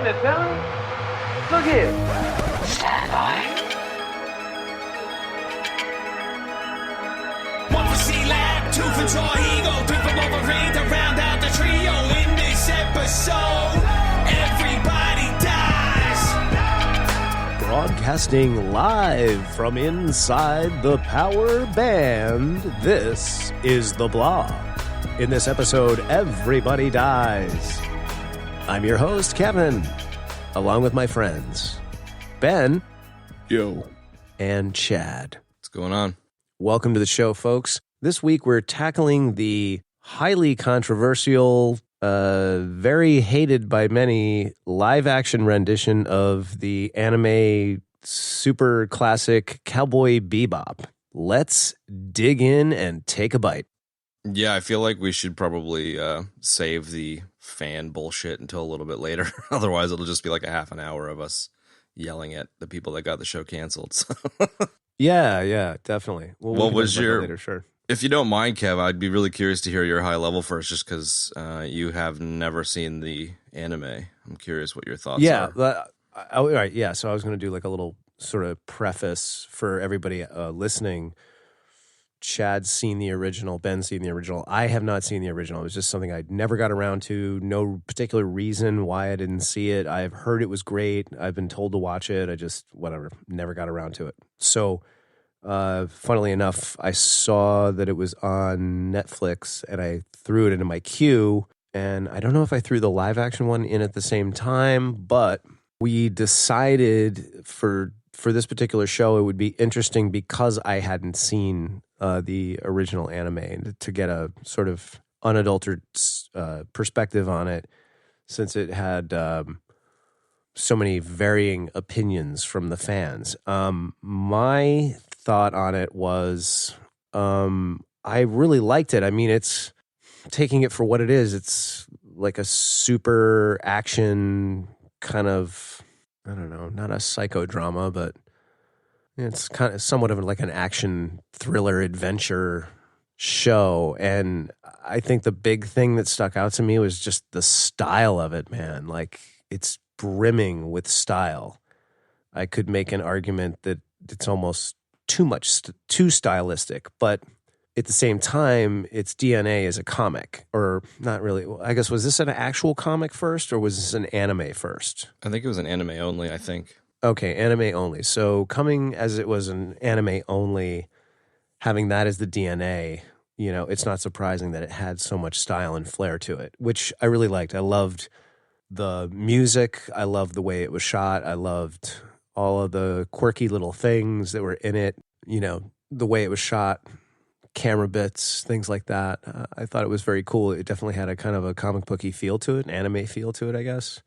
witness, huh? Look here. Stand by. One for C-Lab, two for Draw Eagle, three for Wolverine to round out the trio. In this episode, everybody dies. Broadcasting live from inside the Power Band, this is The Blog. In this episode, everybody dies. I'm your host, Kevin, along with my friends, Ben. Yo. And Chad. What's going on? Welcome to the show, folks. This week, we're tackling the highly controversial, very hated by many, live-action rendition of the anime super classic Cowboy Bebop. Let's dig in and take a bite. Yeah, I feel like we should probably save the fan bullshit until a little bit later. Otherwise, it'll just be like a half an hour of us yelling at the people that got the show canceled. So. Yeah, definitely. What was your... later, sure. If you don't mind, Kev, I'd be really curious to hear your high level first, just because you have never seen the anime. I'm curious what your thoughts are. All right, yeah. So I was going to do like a little sort of preface for everybody listening. Chad's seen the original, Ben's seen the original. I have not seen the original. It was just something I never got around to. No particular reason why I didn't see it. I've heard it was great. I've been told to watch it. I just, whatever, never got around to it. So, funnily enough, I saw that it was on Netflix and I threw it into my queue. And I don't know if I threw the live action one in at the same time, but we decided for this particular show, it would be interesting because I hadn't seen the original anime to get a sort of unadulterated perspective on it, since it had so many varying opinions from the fans. My thought on it was I really liked it. I mean, it's taking it for what it is. It's like a super action kind of, I don't know, not a psychodrama, but it's kind of somewhat of like an action thriller adventure show. And I think the big thing that stuck out to me was just the style of it, man. Like, it's brimming with style. I could make an argument that it's almost too stylistic, but at the same time, its DNA is a comic, or not really. I guess, was this an actual comic first, or was this an anime first? I think it was an anime only, I think. Okay, anime only. So coming as it was an anime only, having that as the DNA, you know, it's not surprising that it had so much style and flair to it, which I really liked. I loved the music. I loved the way it was shot. I loved all of the quirky little things that were in it, you know, the way it was shot, camera bits, things like that. I thought it was very cool. It definitely had a kind of a comic booky feel to it, an anime feel to it, I guess.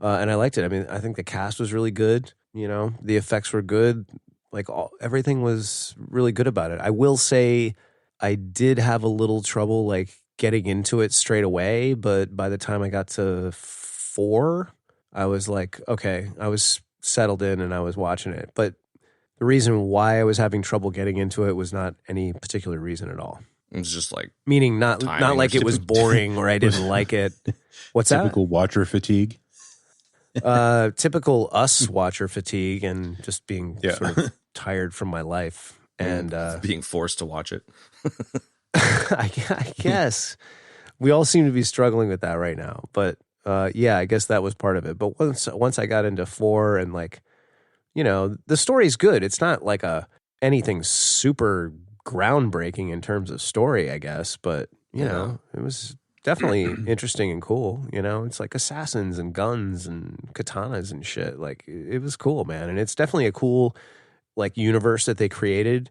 And I liked it. I mean, I think the cast was really good. You know, the effects were good. Like, everything was really good about it. I will say I did have a little trouble, like, getting into it straight away. But by the time I got to 4, I was like, okay, I was settled in and I was watching it. But the reason why I was having trouble getting into it was not any particular reason at all. It's just like... Meaning not like it was boring or I didn't like it. What's that? Typical watcher fatigue. Typical us watcher fatigue and just being sort of tired from my life and being forced to watch it. I guess we all seem to be struggling with that right now. But yeah, I guess that was part of it. But once I got into 4 and, like, you know, the story's good. It's not like anything super groundbreaking in terms of story, I guess. But you know, it was definitely interesting and cool. You know, it's like assassins and guns and katanas and shit. Like, it was cool, man. And it's definitely a cool, like, universe that they created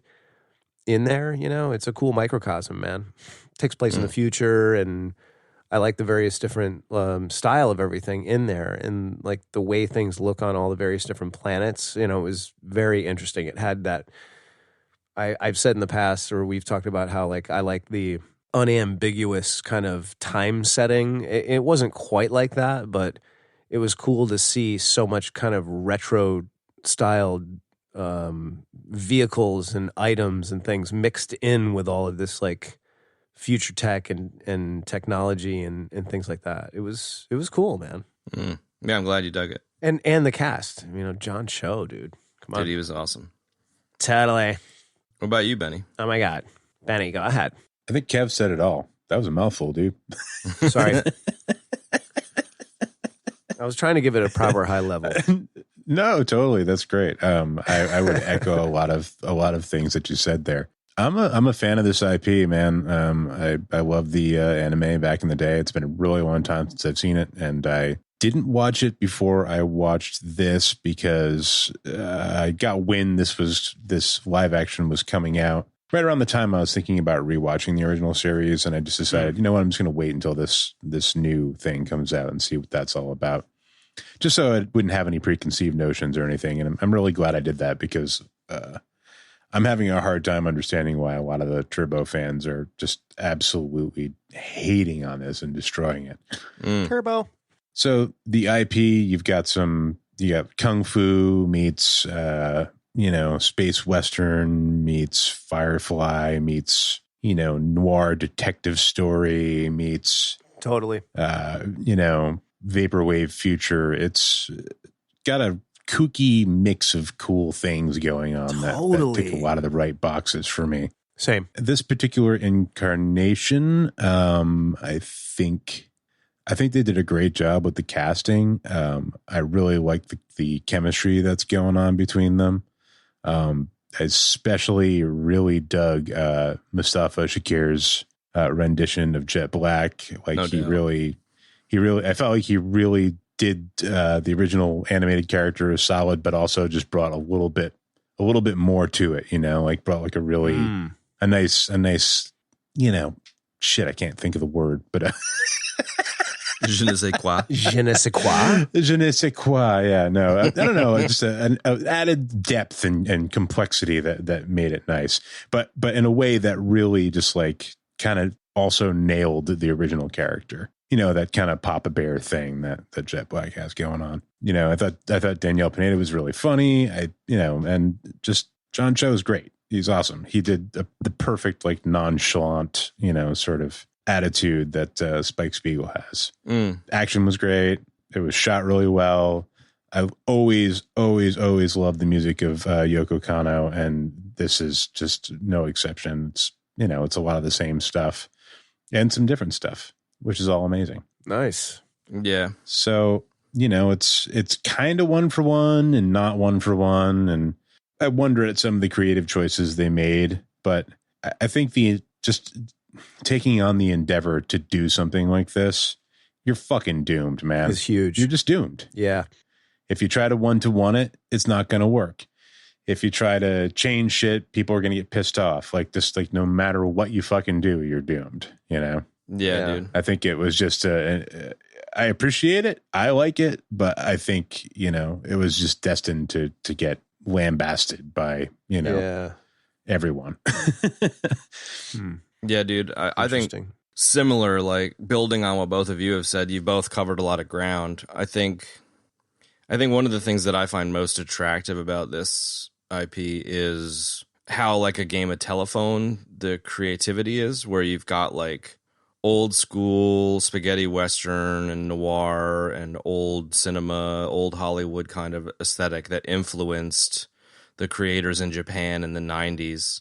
in there. You know, it's a cool microcosm, man. It takes place in the future, and I like the various different style of everything in there, and like the way things look on all the various different planets. You know, it was very interesting. It had that. I've said in the past, or we've talked about how, like, I like the unambiguous kind of time setting. It wasn't quite like that, but it was cool to see so much kind of retro styled vehicles and items and things mixed in with all of this, like, future tech and technology and things like that. It was cool, man. Yeah, I'm glad you dug it. And the cast. John Cho, dude. Come on. Dude, he was awesome. Totally. What about you, Benny? Oh my God. Benny, go ahead. I think Kev said it all. That was a mouthful, dude. Sorry. I was trying to give it a proper high level. No, totally. That's great. I would echo a lot of things that you said there. I'm a fan of this IP, man. I love the anime back in the day. It's been a really long time since I've seen it, and I didn't watch it before I watched this because I got wind this live action was coming out right around the time I was thinking about rewatching the original series, and I just decided, you know what, I'm just going to wait until this new thing comes out and see what that's all about, just so I wouldn't have any preconceived notions or anything. And I'm really glad I did that because I'm having a hard time understanding why a lot of the Turbo fans are just absolutely hating on this and destroying it. Turbo. So the IP, you got Kung Fu meets, space Western meets Firefly meets, noir detective story meets Totally. Vaporwave future. It's got a kooky mix of cool things going on that tick a lot of the right boxes for me. Same. This particular incarnation, I think they did a great job with the casting. I really like the chemistry that's going on between them. I especially really dug Mustafa Shakir's rendition of Jet Black. Like No he doubt. really, I felt like he really did the original animated character as solid, but also just brought a little bit more to it. Like brought like a really a nice, shit. I can't think of the word, but. Je ne sais quoi. Je ne sais quoi. Je ne sais quoi. Yeah, no, I don't know. It's just an added depth and complexity that made it nice, but in a way that really just like kind of also nailed the original character. That kind of Papa Bear thing that Jet Black has going on. I thought Danielle Pineda was really funny. And just John Cho is great. He's awesome. He did the perfect like nonchalant, sort of attitude that Spike Spiegel has. Action was great. It was shot really well. I've always loved the music of Yoko Kanno, and this is just no exception. It's it's a lot of the same stuff and some different stuff, which is all amazing. Nice. Yeah. So it's kind of one for one and not one for one, and I wonder at some of the creative choices they made, but I think just taking on the endeavor to do something like this, you're fucking doomed, man. It's huge. You're just doomed. Yeah. If you try to one-to-one it, it's not going to work. If you try to change shit, people are going to get pissed off. Like this, like no matter what you fucking do, you're doomed, Yeah, dude. I think it was just I appreciate it. I like it, but I think, it was just destined to get lambasted by, everyone. Yeah, dude. I think similar, like building on what both of you have said, you've both covered a lot of ground. I think one of the things that I find most attractive about this IP is how like a game of telephone the creativity is, where you've got like old school spaghetti western and noir and old cinema, old Hollywood kind of aesthetic that influenced the creators in Japan in the 90s.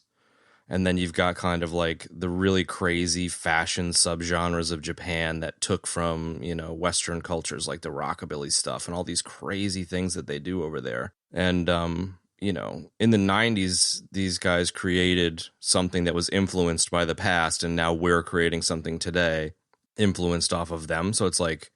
And then you've got kind of like the really crazy fashion subgenres of Japan that took from, Western cultures like the rockabilly stuff and all these crazy things that they do over there. And, in the 90s, these guys created something that was influenced by the past, and now we're creating something today influenced off of them. So it's like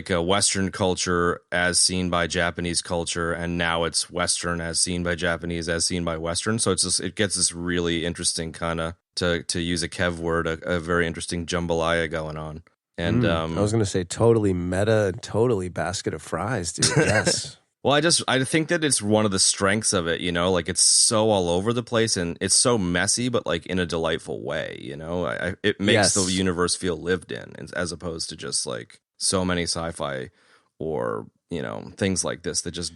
a Western culture as seen by Japanese culture, and now it's Western as seen by Japanese as seen by Western. So it gets this really interesting kind of, to use a Kev word, a very interesting jambalaya going on. And I was going to say totally meta and totally basket of fries, dude. Yes. Well, I think that it's one of the strengths of it, like it's so all over the place and it's so messy, but like in a delightful way, it makes the universe feel lived in, as opposed to just like so many sci-fi or, things like this that just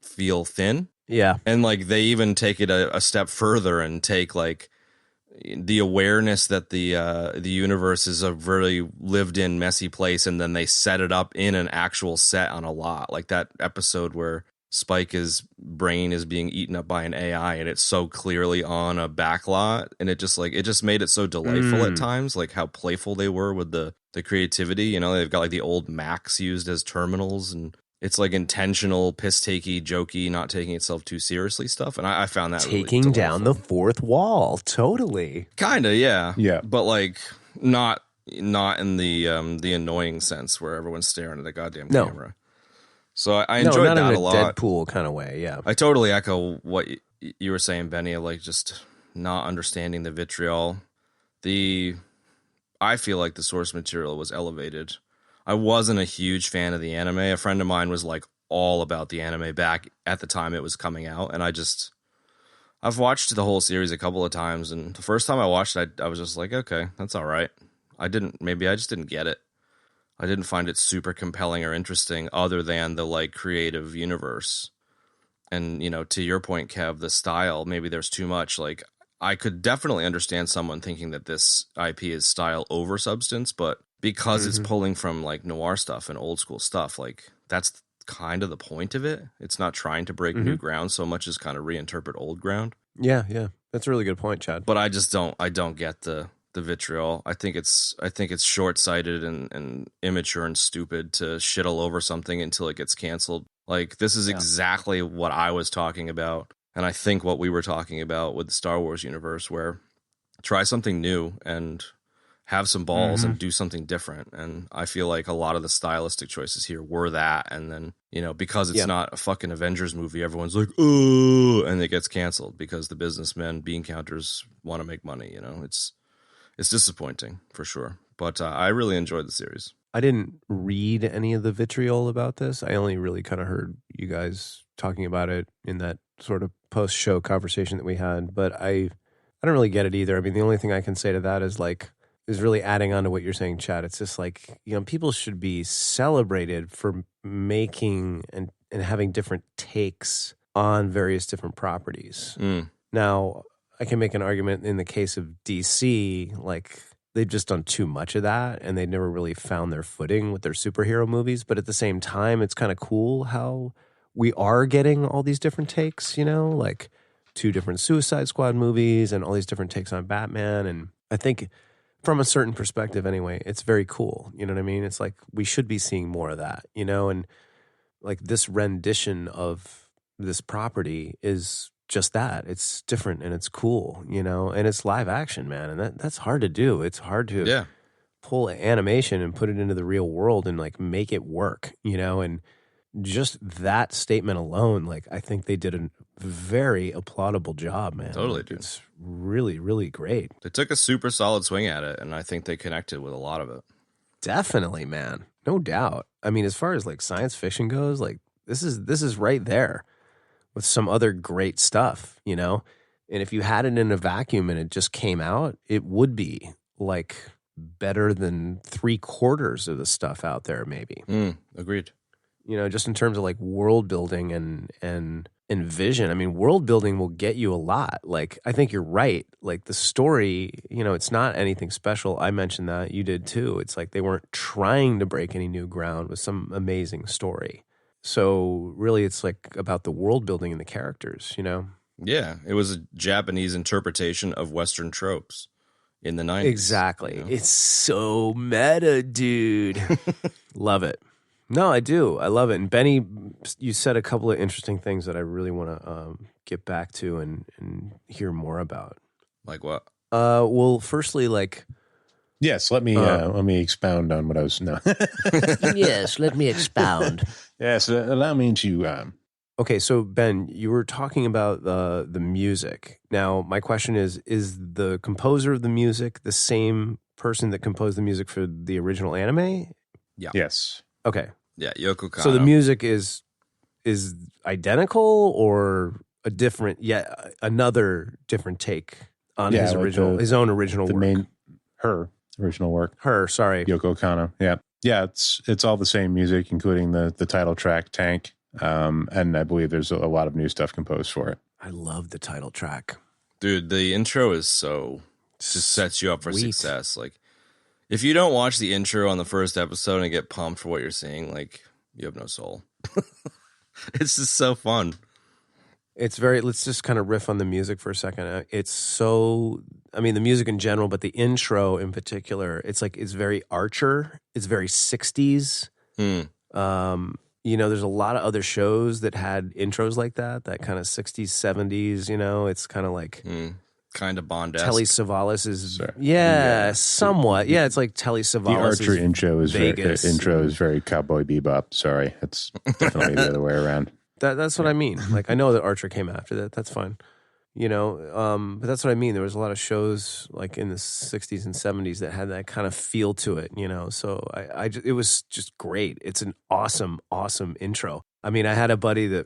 feel thin. Yeah. And like they even take it a step further and take like, the awareness that the universe is a really lived in messy place, and then they set it up in an actual set on a lot, like that episode where Spike's brain is being eaten up by an AI, and it's so clearly on a backlot, and it just made it so delightful at times, like how playful they were with the creativity. You know, they've got like the old Macs used as terminals, and it's like intentional piss-takey, jokey, not taking itself too seriously stuff, and I found that taking really down the fourth wall. Totally, kinda, yeah, but like not in the annoying sense where everyone's staring at the goddamn camera. So I enjoyed that a lot. Deadpool kind of way, yeah. I totally echo what you were saying, Benny, of like just not understanding the vitriol. I feel like the source material was elevated. I wasn't a huge fan of the anime. A friend of mine was like all about the anime back at the time it was coming out, and I've watched the whole series a couple of times, and the first time I watched it, I was just like, okay, that's all right. I just didn't get it. I didn't find it super compelling or interesting other than the like creative universe. And, you know, to your point, Kev, the style, maybe there's too much. Like, I could definitely understand someone thinking that this IP is style over substance, but because it's pulling from like noir stuff and old school stuff, like that's kind of the point of it. It's not trying to break new ground so much as kind of reinterpret old ground. Yeah. That's a really good point, Chad. But I don't get the vitriol. I think it's short-sighted and immature and stupid to shit all over something until it gets canceled. Like, this is exactly what I was talking about, and I think what we were talking about with the Star Wars universe, where try something new and have some balls and do something different. And I feel like a lot of the stylistic choices here were that, and then, you know, because it's not a fucking Avengers movie, everyone's like, oh, and it gets canceled because the businessmen, bean counters want to make money, you know. It's disappointing for sure, but I really enjoyed the series. I didn't read any of the vitriol about this. I only really kind of heard you guys talking about it in that sort of post-show conversation that we had, but I don't really get it either. I mean, the only thing I can say to that is really adding on to what you're saying, Chad. It's just like, you know, people should be celebrated for making and having different takes on various different properties. Now, I can make an argument in the case of DC, like they've just done too much of that and they never really found their footing with their superhero movies. But at the same time, it's kind of cool how we are getting all these different takes, you know, like 2 different Suicide Squad movies and all these different takes on Batman. And I think from a certain perspective anyway, it's very cool. You know what I mean? It's like we should be seeing more of that, you know, and like this rendition of this property is just that. It's different and it's cool, you know, and it's live action, man. And that's hard to do. It's hard to pull animation and put it into the real world and like make it work, you know, and just that statement alone, like I think they did a very applaudable job, man. Totally, dude. It's really, really great. They took a super solid swing at it, and I think they connected with a lot of it. Definitely, man. No doubt. I mean, as far as like science fiction goes, like this is right there with some other great stuff, you know? And if you had it in a vacuum and it just came out, it would be like better than 3/4 of the stuff out there, maybe. Agreed. You know, just in terms of like world building and vision. I mean, world building will get you a lot. Like, I think you're right. Like the story, you know, it's not anything special. I mentioned that. You did too. It's like they weren't trying to break any new ground with some amazing story. So really it's like about the world building and the characters, you know? Yeah. It was a Japanese interpretation of Western tropes in the 90s. Exactly. You know? It's so meta, dude. Love it. No, I do. I love it. And Benny, you said a couple of interesting things that I really want to get back to and hear more about. Like what? Well, firstly, like... Yes, let me expound on what I was... No. Yes, let me expound. Yes, allow me to... Okay, so Ben, you were talking about the music. Now, my question is the composer of the music the same person that composed the music for the original anime? Yeah. Yes. Okay. Yeah, Yoko Kanno. So the music is identical or a different, another different take on his original, his own original work? Her original work. Sorry. Yoko Kanno. Yeah. Yeah, it's all the same music, including the title track, Tank. And I believe there's a lot of new stuff composed for it. I love the title track. Dude, the intro is so just sets you up for Sweet. success. Like, if you don't watch the intro on the first episode and get pumped for what you're seeing, like, you have no soul. It's just so fun. It's very, let's just kind of riff on the music for a second. It's so, I mean, the music in general, but the intro in particular, it's like, it's very Archer. It's very 60s. You know, there's a lot of other shows that had intros like that kind of 60s, 70s, you know, it's kind of like. Kind of Bond-esque. Telly Savalas is, Yeah. somewhat. Yeah, it's like Telly Savalas. The Archer is intro is Vegas. very Cowboy Bebop. Sorry, it's definitely the other way around. That's what I mean. Like, I know that Archer came after that. That's fine. You know, but that's what I mean. There was a lot of shows like in the 60s and 70s that had that kind of feel to it, you know. So it was just great. It's an awesome intro. I mean, I had a buddy that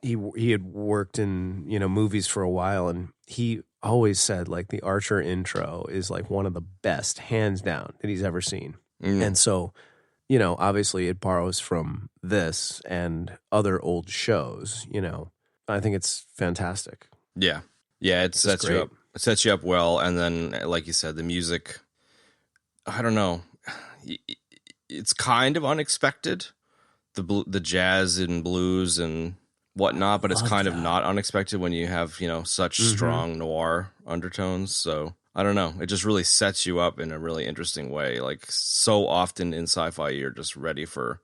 he had worked in, you know, movies for a while, and he always said like the Archer intro is like one of the best, hands down, that he's ever seen. And so, you know, obviously it borrows from this and other old shows, you know. I think it's fantastic. Yeah. It sets you up. It sets you up well, and then, like you said, the music. I don't know. It's kind of unexpected, the jazz and blues and whatnot, but it's kind of not unexpected when you have, you know, such strong noir undertones. So I don't know. It just really sets you up in a really interesting way. Like, so often in sci-fi, you're just ready for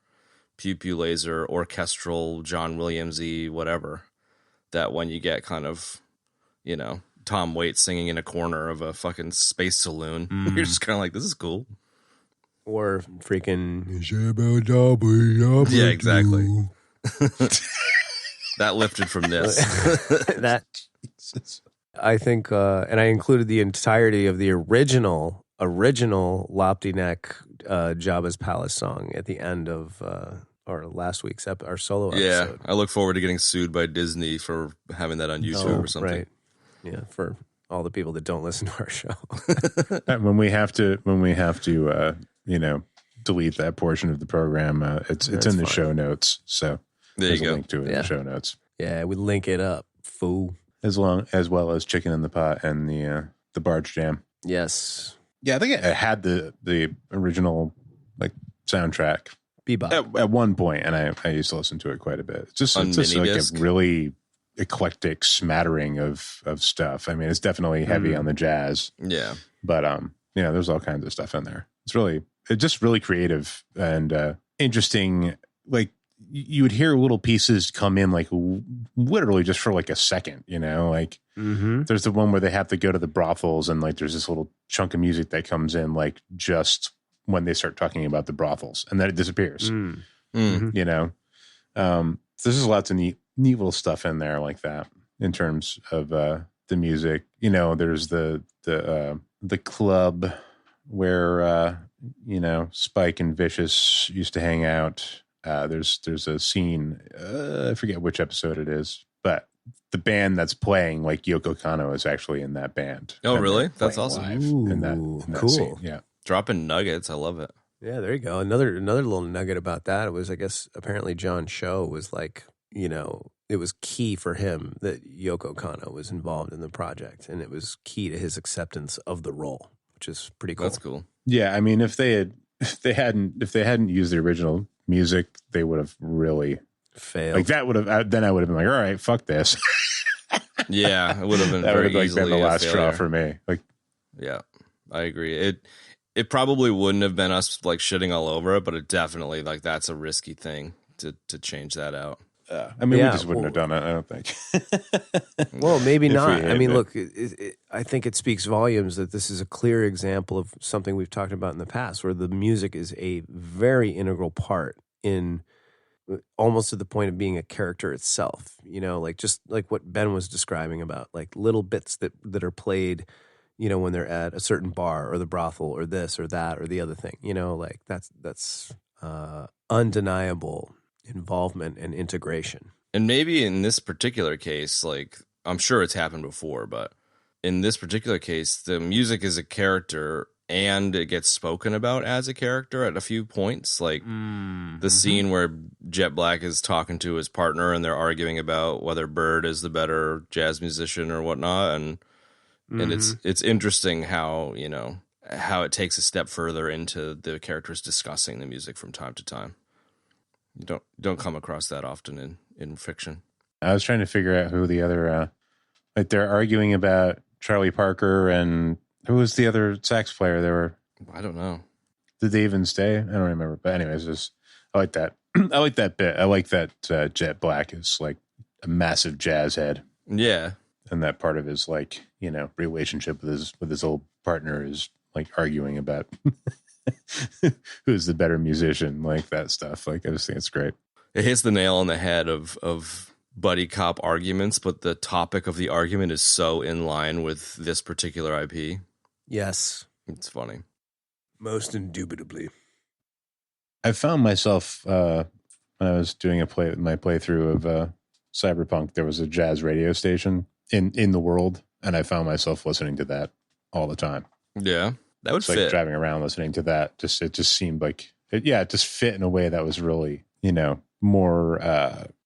pew pew laser, orchestral, John Williams-y, whatever. That when you get kind of, you know, Tom Waits singing in a corner of a fucking space saloon, you're just kind of like, this is cool. Or freaking. Yeah, exactly. That lifted from this. That. I think, and I included the entirety of the original Lopty Neck Jabba's Palace song at the end of our last week's our solo episode. Yeah, I look forward to getting sued by Disney for having that on YouTube or something. Right. Yeah, for all the people that don't listen to our show. when we have to, you know, delete that portion of the program, it's in the show notes. So there you go. A link to it in the show notes. Yeah, we link it up, fool. As well as Chicken in the Pot and the Barge Jam. Yes. Yeah, I think I had the original like soundtrack Bebop at one point, and I used to listen to it quite a bit. It's just like a really eclectic smattering of stuff. I mean, it's definitely heavy on the jazz. Yeah. But you know, there's all kinds of stuff in there. It's just really creative and interesting. Like, you would hear little pieces come in like literally just for like a second, you know, like there's the one where they have to go to the brothels, and like there's this little chunk of music that comes in like just when they start talking about the brothels, and then it disappears. You know, so there's just lots of neat little stuff in there like that in terms of the music. You know, there's the club where you know, Spike and Vicious used to hang out. There's a scene, I forget which episode it is, but the band that's playing, like Yoko Kanno, is actually in that band. Oh, really? That's awesome. In that cool. scene. Yeah. Dropping nuggets. I love it. Yeah, there you go. Another little nugget about that. It was, I guess, apparently John Cho was like, you know, it was key for him that Yoko Kanno was involved in the project, and it was key to his acceptance of the role, which is pretty cool. That's cool. Yeah, I mean, if they hadn't used the original music, they would have really failed. Like, that would have, then I would have been like, all right, fuck this. Yeah, it would have been that would very have easily been the last a straw failure. for me. Like, yeah, I agree. It probably wouldn't have been us like shitting all over it, but it definitely, like, that's a risky thing to change that out. I mean, we just wouldn't have done it, I don't think. Well, maybe If we not. I had mean, it. look, I think it speaks volumes that this is a clear example of something we've talked about in the past, where the music is a very integral part in almost to the point of being a character itself. You know, like just like what Ben was describing about, like little bits that are played, you know, when they're at a certain bar or the brothel or this or that or the other thing. You know, like that's undeniable involvement and integration. And maybe in this particular case, like, I'm sure it's happened before, but in this particular case, the music is a character and it gets spoken about as a character at a few points. Like the scene where Jet Black is talking to his partner and they're arguing about whether Bird is the better jazz musician or whatnot. And and it's interesting how how it takes a step further into the characters discussing the music from time to time. You don't come across that often in fiction. I was trying to figure out who the other like they're arguing about Charlie Parker and who was the other sax player. They were, I don't know. Did they even stay? I don't remember. But anyways, I like that. I like that bit. I like that Jet Black is like a massive jazz head. Yeah. And that part of his like, relationship with his old partner is like arguing about who's the better musician, like that stuff. Like, I just think it's great. It hits the nail on the head of buddy cop arguments, but the topic of the argument is so in line with this particular IP. Yes. It's funny. Most indubitably. I found myself, when I was doing my playthrough of Cyberpunk, there was a jazz radio station in the world, and I found myself listening to that all the time. Yeah, that would it's fit. Like driving around listening to that. It just seemed like it just fit in a way that was really more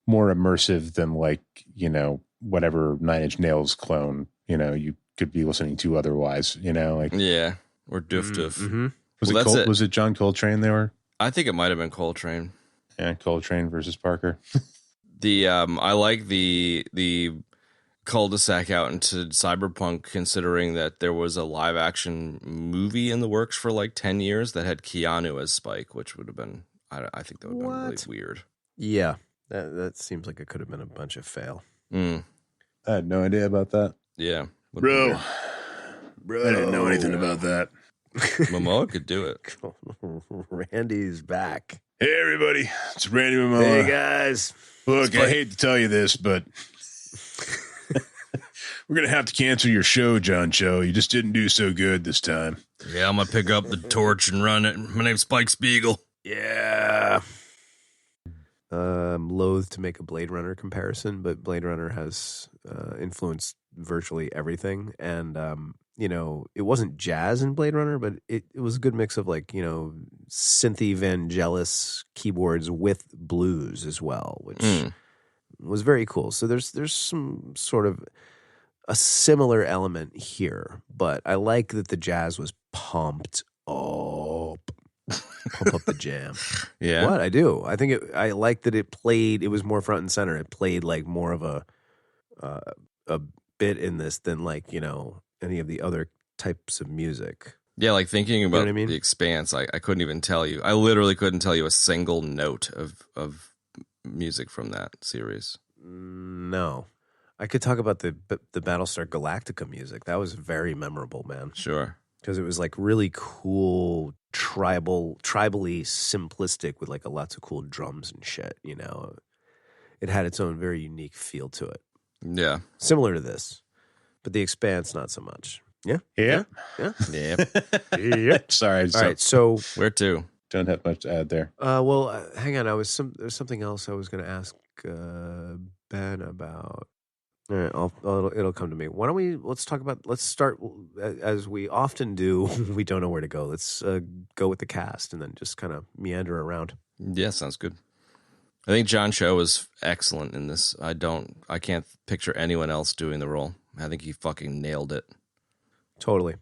immersive than like whatever Nine Inch Nails clone you could be listening to otherwise. Yeah, or Doof Doof. Mm-hmm. Was it John Coltrane they were? I think it might have been Coltrane. Yeah, Coltrane versus Parker. I like the cul-de-sac out into Cyberpunk, considering that there was a live action movie in the works for like 10 years that had Keanu as Spike, which would have been, I think that would have been really weird. Yeah, that seems like it could have been a bunch of fail. I had no idea about that. Yeah. Bro, I didn't know anything about that. Momoa could do it. Randy's back. Hey, everybody. It's Randy Momoa. Hey, guys. Look, I hate to tell you this, but we're going to have to cancel your show, John Cho. You just didn't do so good this time. Yeah, I'm going to pick up the torch and run it. My name's Spike Spiegel. Yeah. I'm loath to make a Blade Runner comparison, but Blade Runner has influenced virtually everything. And, it wasn't jazz in Blade Runner, but it was a good mix of like, synthy Vangelis keyboards with blues as well, which was very cool. So there's some sort of a similar element here, but I like that the jazz was pumped up. Pump up the jam. Yeah. What? I do. I think I like that it was more front and center. It played like more of a bit in this than like, any of the other types of music. Yeah, like thinking about what I mean? The Expanse, I couldn't even tell you. I literally couldn't tell you a single note of music from that series. No. I could talk about the Battlestar Galactica music. That was very memorable, man. Sure. Because it was like really cool, tribally simplistic with like lots of cool drums and shit, It had its own very unique feel to it. Yeah. Similar to this. But The Expanse, not so much. Yeah? Yeah. Yeah? Yeah. Sorry. All right, so... Where to? Don't have much to add there. Hang on. There's something else I was going to ask Ben about. All right, it'll come to me. Why don't let's start, as we often do, we don't know where to go. Let's go with the cast and then just kind of meander around. Yeah, sounds good. I think John Cho was excellent in this. I can't picture anyone else doing the role. I think he fucking nailed it. Totally.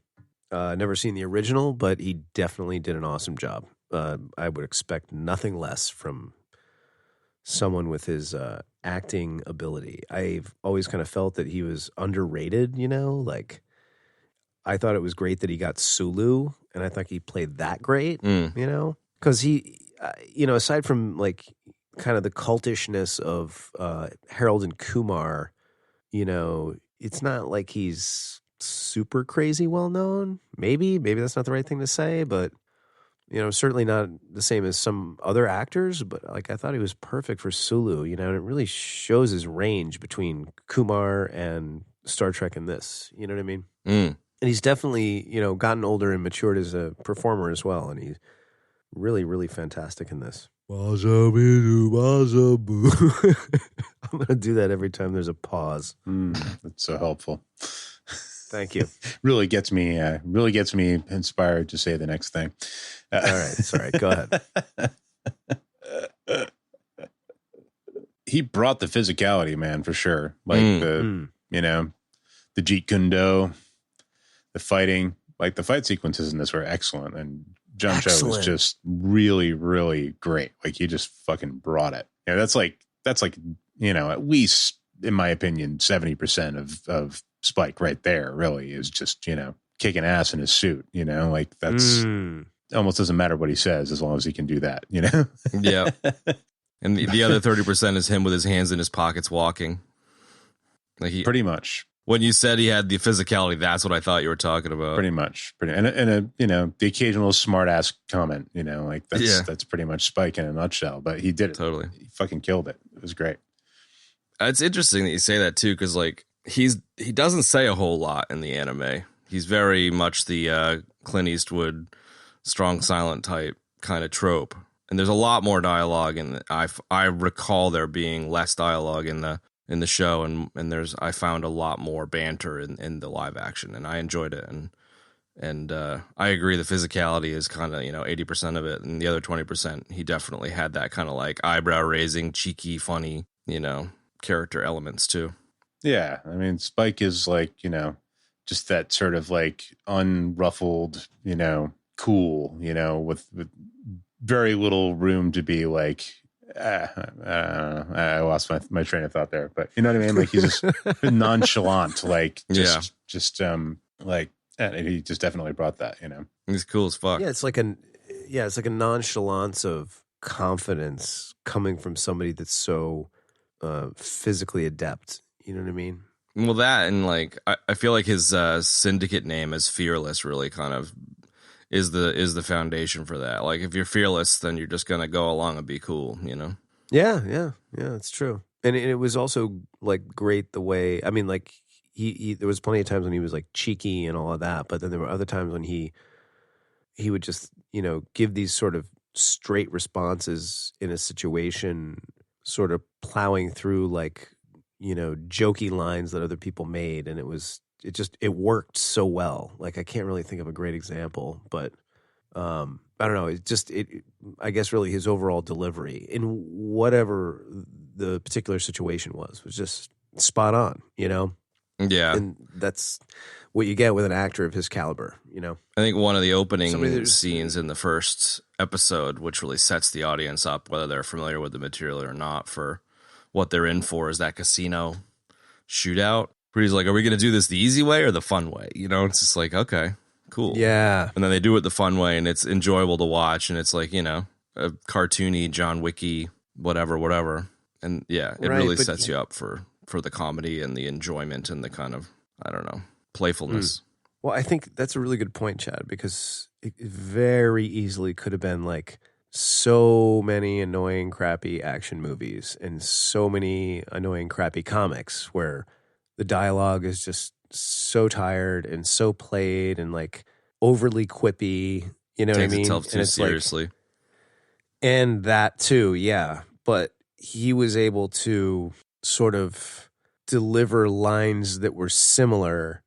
Never seen the original, but he definitely did an awesome job. I would expect nothing less from someone with his acting ability. I've always kind of felt that he was underrated, like I thought it was great that he got Sulu, and I thought he played that great, because he, aside from like kind of the cultishness of Harold and Kumar, it's not like he's super crazy well known. Maybe that's not the right thing to say, but certainly not the same as some other actors. But like I thought he was perfect for Sulu, and it really shows his range between Kumar and Star Trek in this. You know what I mean? And he's definitely gotten older and matured as a performer as well, and he's really, really fantastic in this. I'm gonna do that every time there's a pause. That's so helpful. Thank you. really gets me inspired to say the next thing. All right, sorry. Go ahead. He brought the physicality, man, for sure. Like the Jeet Kune Do, The fighting, like the fight sequences in this were excellent. And John Cho was just really, really great. Like he just fucking brought it. Yeah, that's like, at least in my opinion, 70% of Spike right there really is just, kicking ass in his suit, like that's almost doesn't matter what he says as long as he can do that, Yeah. And the other 30% is him with his hands in his pockets walking. Like pretty much. When you said he had the physicality, that's what I thought you were talking about. Pretty much. And the occasional smart ass comment, like that's pretty much Spike in a nutshell. But he did it. Totally. He fucking killed it. It was great. It's interesting that you say that too, because like he doesn't say a whole lot in the anime. He's very much the Clint Eastwood strong silent type kind of trope. And there's a lot more dialogue I recall there being less dialogue in the show, and I found a lot more banter in the live action, and I enjoyed it. And I agree the physicality is kind of 80% of it, and the other 20% he definitely had that kind of like eyebrow raising, cheeky, funny character elements too. Yeah, I mean Spike is like just that sort of like unruffled cool with very little room to be like I lost my train of thought there, but you know what I mean? Like he's just nonchalant, like like and he just definitely brought that, He's cool as fuck. Yeah, it's like a nonchalance of confidence coming from somebody that's so physically adept. You know what I mean? Well, that and like I feel like his syndicate name is Fearless really kind of is the foundation for that. Like if you're fearless, then you're just gonna go along and be cool, Yeah, it's true. And it was also like great the way, I mean, like he there was plenty of times when he was like cheeky and all of that, but then there were other times when he would just give these sort of straight responses in a situation, sort of plowing through like jokey lines that other people made, and it worked so well. Like I can't really think of a great example, but I don't know. I guess really his overall delivery in whatever the particular situation was just spot on, Yeah. And that's what you get with an actor of his caliber, I think one of the opening scenes in the first episode, which really sets the audience up, whether they're familiar with the material or not, for what they're in for, is that casino shootout. Where he's like, are we going to do this the easy way or the fun way? It's just like, okay, cool. Yeah. And then they do it the fun way, and it's enjoyable to watch. And it's like, a cartoony, John Wicky, whatever. And yeah, it really sets you up for the comedy and the enjoyment and the kind of, I don't know, playfulness. Well, I think that's a really good point, Chad, because it very easily could have been like so many annoying, crappy action movies and so many annoying, crappy comics where the dialogue is just so tired and so played and like overly quippy, you know what I mean? Takes itself too seriously. And that too, yeah. But he was able to sort of deliver lines that were similar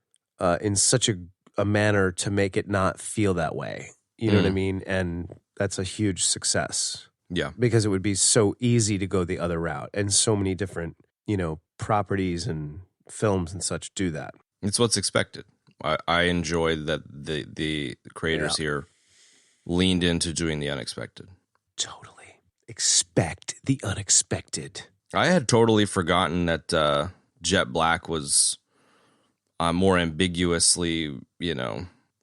in such a manner to make it not feel that way. You know what I mean? And that's a huge success. Yeah. Because it would be so easy to go the other route. And so many different, properties and films and such do that. It's what's expected. I enjoy that the creators here leaned into doing the unexpected. Totally. Expect the unexpected. I had totally forgotten that Jet Black was more ambiguously,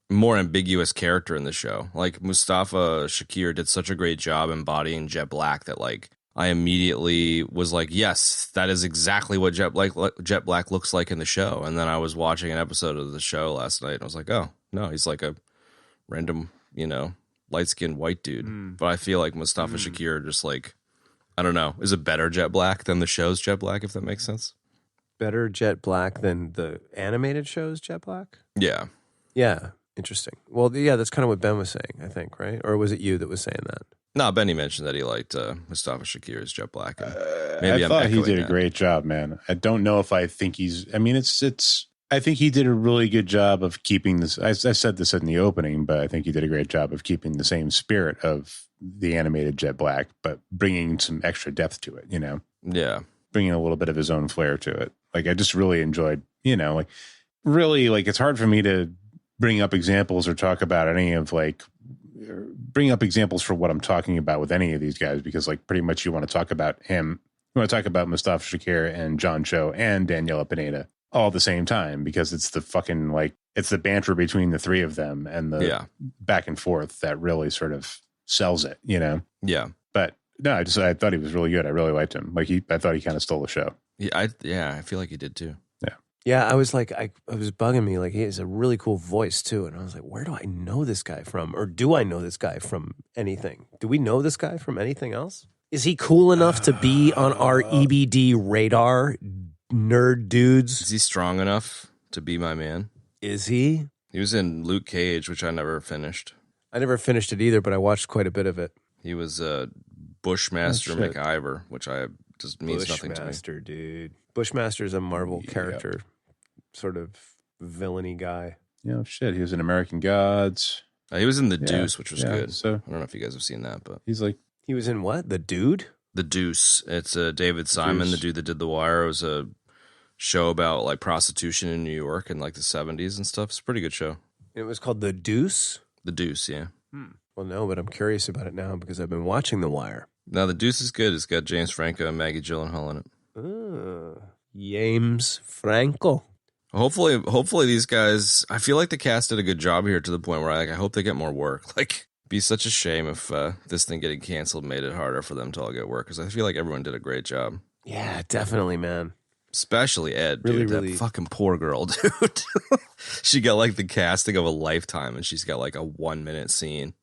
more ambiguous character in the show. Like Mustafa Shakir did such a great job embodying Jet Black that like I immediately was like, yes, that is exactly what Jet Black looks like in the show. And then I was watching an episode of the show last night and I was like, oh, no, he's like a random, light-skinned white dude. But I feel like Mustafa Shakir just like, I don't know, is a better Jet Black than the show's Jet Black, if that makes sense. Better Jet Black than the animated show's Jet Black? Yeah. Yeah. Interesting. Well, yeah, that's kind of what Ben was saying, I think, right? Or was it you that was saying that? No, Benny mentioned that he liked Mustafa Shakir's Jet Black. I thought he did a great job, man. I don't know if I think he's. I mean, I think he did a really good job of keeping this. I said this in the opening, but I think he did a great job of keeping the same spirit of the animated Jet Black, but bringing some extra depth to it. Yeah, bringing a little bit of his own flair to it. Like I just really enjoyed. Like really, like it's hard for me to bring up examples or talk about any of like bring up examples for what I'm talking about with any of these guys, because like pretty much you want to talk about him. You want to talk about Mustafa Shakir and John Cho and Daniela Pineda all at the same time, because it's the fucking like it's the banter between the three of them and the back and forth that really sort of sells it, you know? Yeah. But no, I thought he was really good. I really liked him. Like I thought he kind of stole the show. I feel like he did too. Yeah, I was like, I was bugging me. Like, he has a really cool voice, too. And I was like, where do I know this guy from? Or do I know this guy from anything? Do we know this guy from anything else? Is he cool enough to be on our EBD radar, nerd dudes? Is he strong enough to be my man? Is he? He was in Luke Cage, which I never finished. I never finished it either, but I watched quite a bit of it. He was Bushmaster McIver, which just means nothing to me. Bushmaster, dude. Bushmaster's a Marvel character. Sort of villainy guy. Yeah, shit. He was in American Gods. He was in The Deuce, which was good. So I don't know if you guys have seen that, but he's like, he was in what? The Dude? The Deuce. It's David Simon, the dude that did The Wire. It was a show about like prostitution in New York in like the 70s and stuff. It's a pretty good show. It was called The Deuce? The Deuce, yeah. Well, no, but I'm curious about it now because I've been watching The Wire. Now, The Deuce is good. It's got James Franco and Maggie Gyllenhaal in it. James Franco. Hopefully these guys, I feel like the cast did a good job here to the point where I hope they get more work. Like, be such a shame if this thing getting canceled made it harder for them to all get work, because I feel like everyone did a great job. Yeah, definitely, man. Especially Ed, really, dude. That fucking poor girl, dude. She got like the casting of a lifetime, and she's got like a 1-minute scene.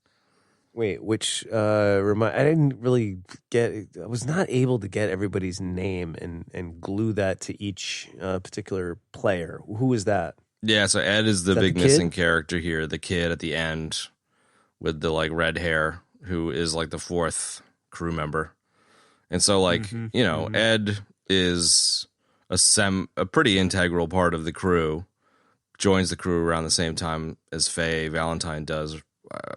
Wait, which I didn't really get. I was not able to get everybody's name and glue that to each particular player. Who was that? Yeah, so Ed is the big the missing character here, the kid at the end with the like red hair, who is like the fourth crew member. And so like, Ed is a pretty integral part of the crew, joins the crew around the same time as Faye Valentine does,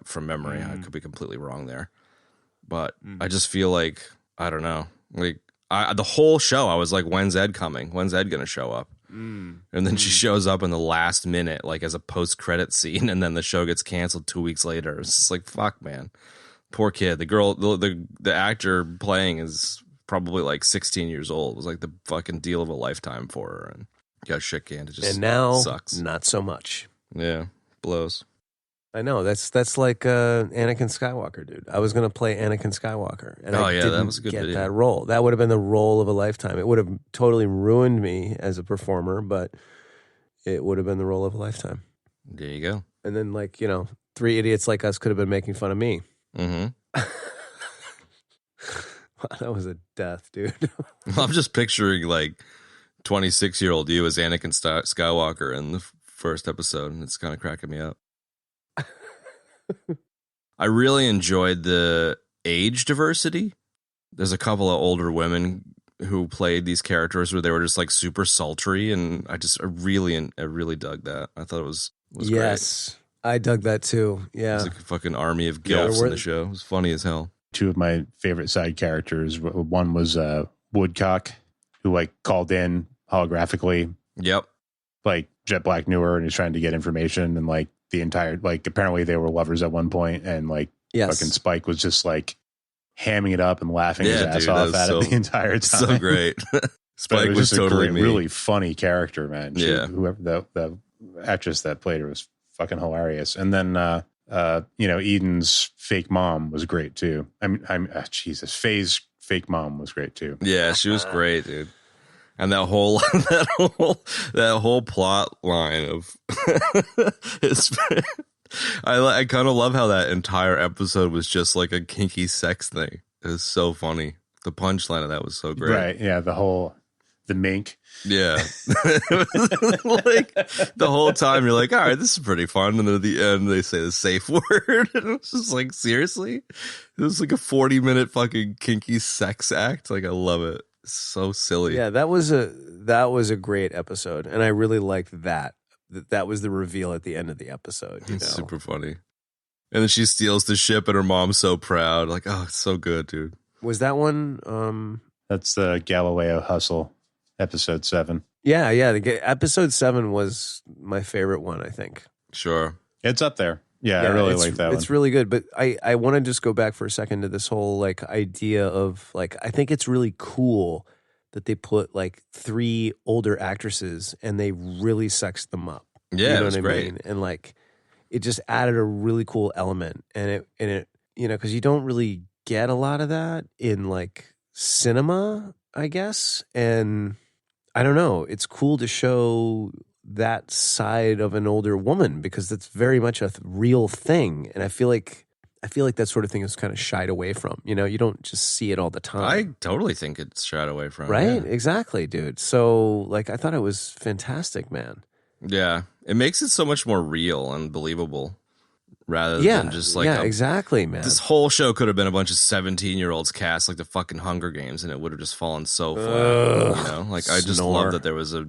from memory. I could be completely wrong there. But I just feel like, I don't know, like the whole show, I was like, when's Ed coming? When's Ed going to show up? And then she shows up in the last minute, like as a post-credit scene, and then the show gets canceled 2 weeks later. It's just like, fuck, man. Poor kid. The girl, the actor playing is probably like 16 years old. It was like the fucking deal of a lifetime for her, and got shit canned. It just and now, sucks. Not so much. Yeah, blows. I know that's like Anakin Skywalker, dude. I was gonna play Anakin Skywalker, and I didn't that was a good get video. that role. That would have been the role of a lifetime. It would have totally ruined me as a performer, but it would have been the role of a lifetime. There you go. And then, like, three idiots like us could have been making fun of me. Mm-hmm. That was a death, dude. I'm just picturing like 26-year-old you as Anakin Skywalker in the first episode, and it's kind of cracking me up. I really enjoyed the age diversity. There's a couple of older women who played these characters where they were just like super sultry, and I really dug that. I thought it was yes, great. I dug that too. Yeah, it was like a fucking army of gilfs in the show. It was funny as hell. Two of my favorite side characters. One was Woodcock, who like called in holographically. Yep. Like Jet Black knew her and he's trying to get information, and like the entire, like, apparently they were lovers at one point, and like fucking Spike was just like hamming it up and laughing his ass off at it the entire time. So great. Spike was totally really funny character, man. Yeah. Whoever the actress that played her was fucking hilarious. And then Eden's fake mom was great too. Jesus, Faye's fake mom was great too. Yeah, she was great, dude. And that whole plot line of I kind of love how that entire episode was just like a kinky sex thing. It was so funny. The punchline of that was so great. Right? Yeah, the mink. Yeah, like the whole time you're like, all right, this is pretty fun, and then at the end they say the safe word, and it's just like, seriously, it was like a 40-minute fucking kinky sex act. Like, I love it. So silly. Yeah, that was a great episode, and I really liked that. That was the reveal at the end of the episode. It's super funny. And then she steals the ship, and her mom's so proud. Like, oh, it's so good, dude. Was that one? That's the Galileo Hustle, episode 7. Yeah. Episode 7 was my favorite one, I think. Sure. It's up there. Yeah, I really like that one. It's really good. But I want to just go back for a second to this whole like idea of like, I think it's really cool that they put like 3 older actresses and they really sexed them up. Yeah, you know it was what I great. mean? And like, it just added a really cool element. And it, you know, because you don't really get a lot of that in like cinema, I guess. And I don't know, it's cool to show that side of an older woman because that's very much a real thing. And I feel like that sort of thing is kind of shied away from. You know, you don't just see it all the time. I totally think it's shied away from. Right? Yeah. Exactly, dude. So like, I thought it was fantastic, man. Yeah. It makes it so much more real and believable rather than just like exactly, man. This whole show could have been a bunch of 17-year-olds cast like the fucking Hunger Games, and it would have just fallen so flat. You know, like I just love that there was a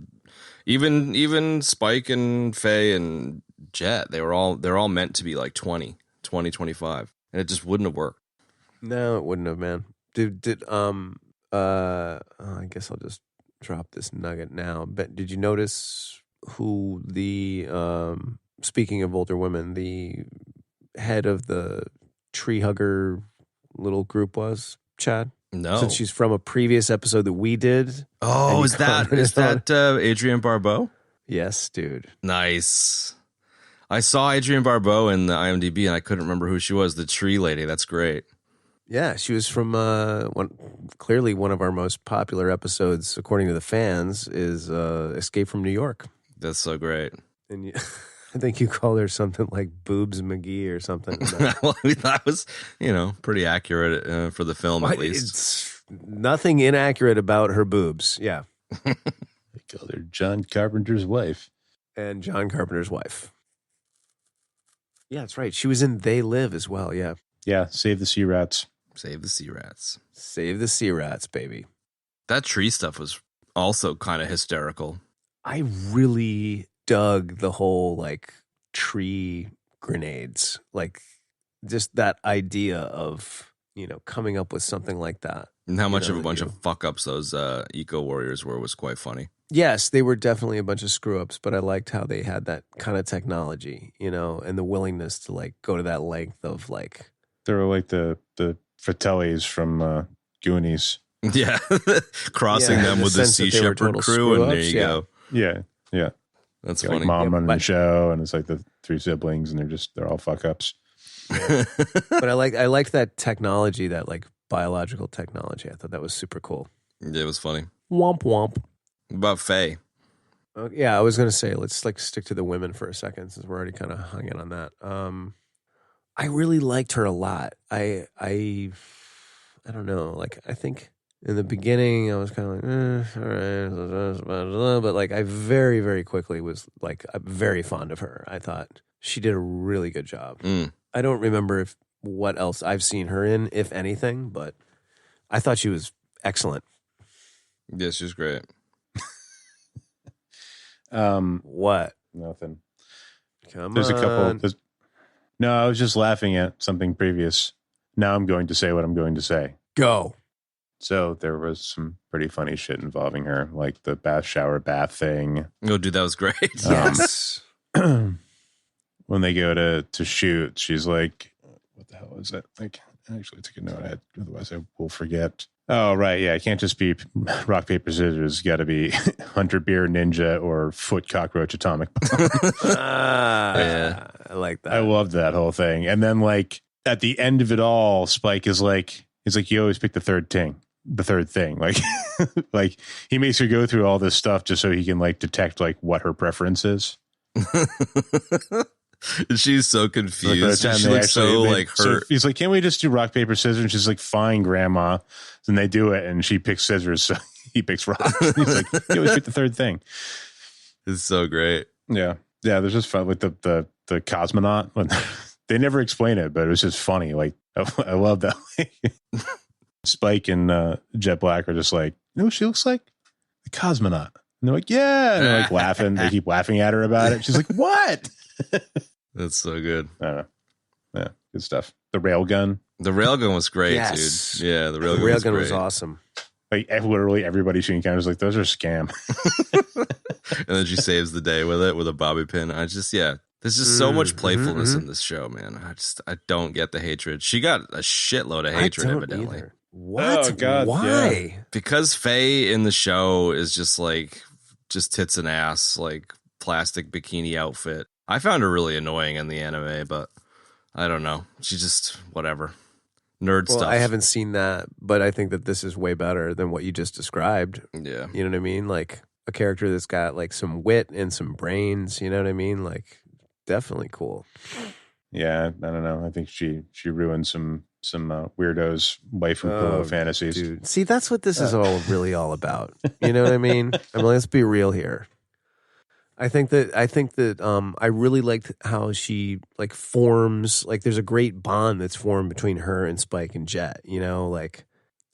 even Spike and Faye and Jet. They're all meant to be like 20, 25, and it just wouldn't have worked. No, it wouldn't have, man. I guess I'll just drop this nugget now. But did you notice who the speaking of older women, the head of the tree hugger little group was, Chad? No. Since she's from a previous episode that we did. Oh, is that Adrienne Barbeau? Yes, dude. Nice. I saw Adrienne Barbeau in the IMDb and I couldn't remember who she was. The tree lady. That's great. Yeah, she was from clearly one of our most popular episodes, according to the fans, is Escape from New York. That's so great. And I think you called her something like Boobs McGee or something. Well, that was, pretty accurate for the film, at least. It's nothing inaccurate about her boobs. Yeah. They called her John Carpenter's wife. And John Carpenter's wife. Yeah, that's right. She was in They Live as well. Yeah. Yeah. Save the Sea Rats. Save the Sea Rats. Save the Sea Rats, baby. That tree stuff was also kind of hysterical. I really dug the whole like tree grenades, like just that idea of coming up with something like that. And how much of a bunch of fuck ups those eco warriors were was quite funny. Yes, they were definitely a bunch of screw ups, but I liked how they had that kind of technology, and the willingness to like go to that length of like. They were like the Fratellis from Goonies. Yeah, crossing them with the Sea Shepherd crew, and there you go. Yeah. That's got funny. Like mom running the show, and it's like the 3 siblings, and they're all fuck ups. But I liked that technology, that like biological technology. I thought that was super cool. Yeah, it was funny. Womp womp. What about Faye? Yeah, I was gonna say let's like stick to the women for a second since we're already kind of hung in on that. I really liked her a lot. I don't know. Like I think in the beginning I was kind of like, all right, but like I very, very quickly was like very fond of her. I thought she did a really good job. I don't remember what else I've seen her in, if anything, but I thought she was excellent. Yeah, she was great. What? Nothing. There's a couple. No, I was just laughing at something previous. Now I'm going to say what I'm going to say. Go. So there was some pretty funny shit involving her, like the bath thing. Oh, dude, that was great. Yes. When they go to shoot, she's like, what the hell is that? Like, actually took a note. Otherwise I will forget. Oh, right. Yeah. It can't just be rock, paper, scissors. It's got to be Hunter Beer Ninja or Foot Cockroach Atomic Bomb. Yeah. I like that. I loved that whole thing. And then like at the end of it all, Spike is like, he's like, you always pick the third thing. Like, like he makes her go through all this stuff just so he can like detect like what her preference is. She's so confused. She looks so like hurt. So he's like, can't we just do rock, paper, scissors? And she's like, fine, grandma. Then they do it and she picks scissors. So he picks rocks. He's like, you always pick the third thing. It's so great. Yeah. Yeah. There's just fun with the cosmonaut. They never explain it, but it was just funny. Like, I love that. Spike and Jet Black are just like, you know what she looks like? The cosmonaut. And they're like, yeah. And they're like laughing. They keep laughing at her about it. She's like, what? That's so good. I don't know. Yeah, good stuff. The railgun. The railgun was great, Yes. dude. Yeah, the railgun was awesome. Like literally everybody she encounters like, those are scam. And then she saves the day with it with a bobby pin. That's There's just so much playfulness in this show, man. I don't get the hatred. She got a shitload of hatred, evidently. Either. What? Oh, God, why? yeah. Because Faye in the show is just tits and ass, like plastic bikini outfit. I found her really annoying in the anime, but I don't know. She just, whatever. Nerd stuff. I haven't seen that, but I think that this is way better than what you just described. Yeah. You know what I mean? Like a character that's got like some wit and some brains, you know what I mean? Like definitely cool. Yeah, I don't know. I think she ruined some weirdos' waifu pillow fantasies. Dude. See, that's what this is all about. You know what I mean? I mean, let's be real here. I think that I really liked how she like forms, like there's a great bond that's formed between her and Spike and Jet, you know, like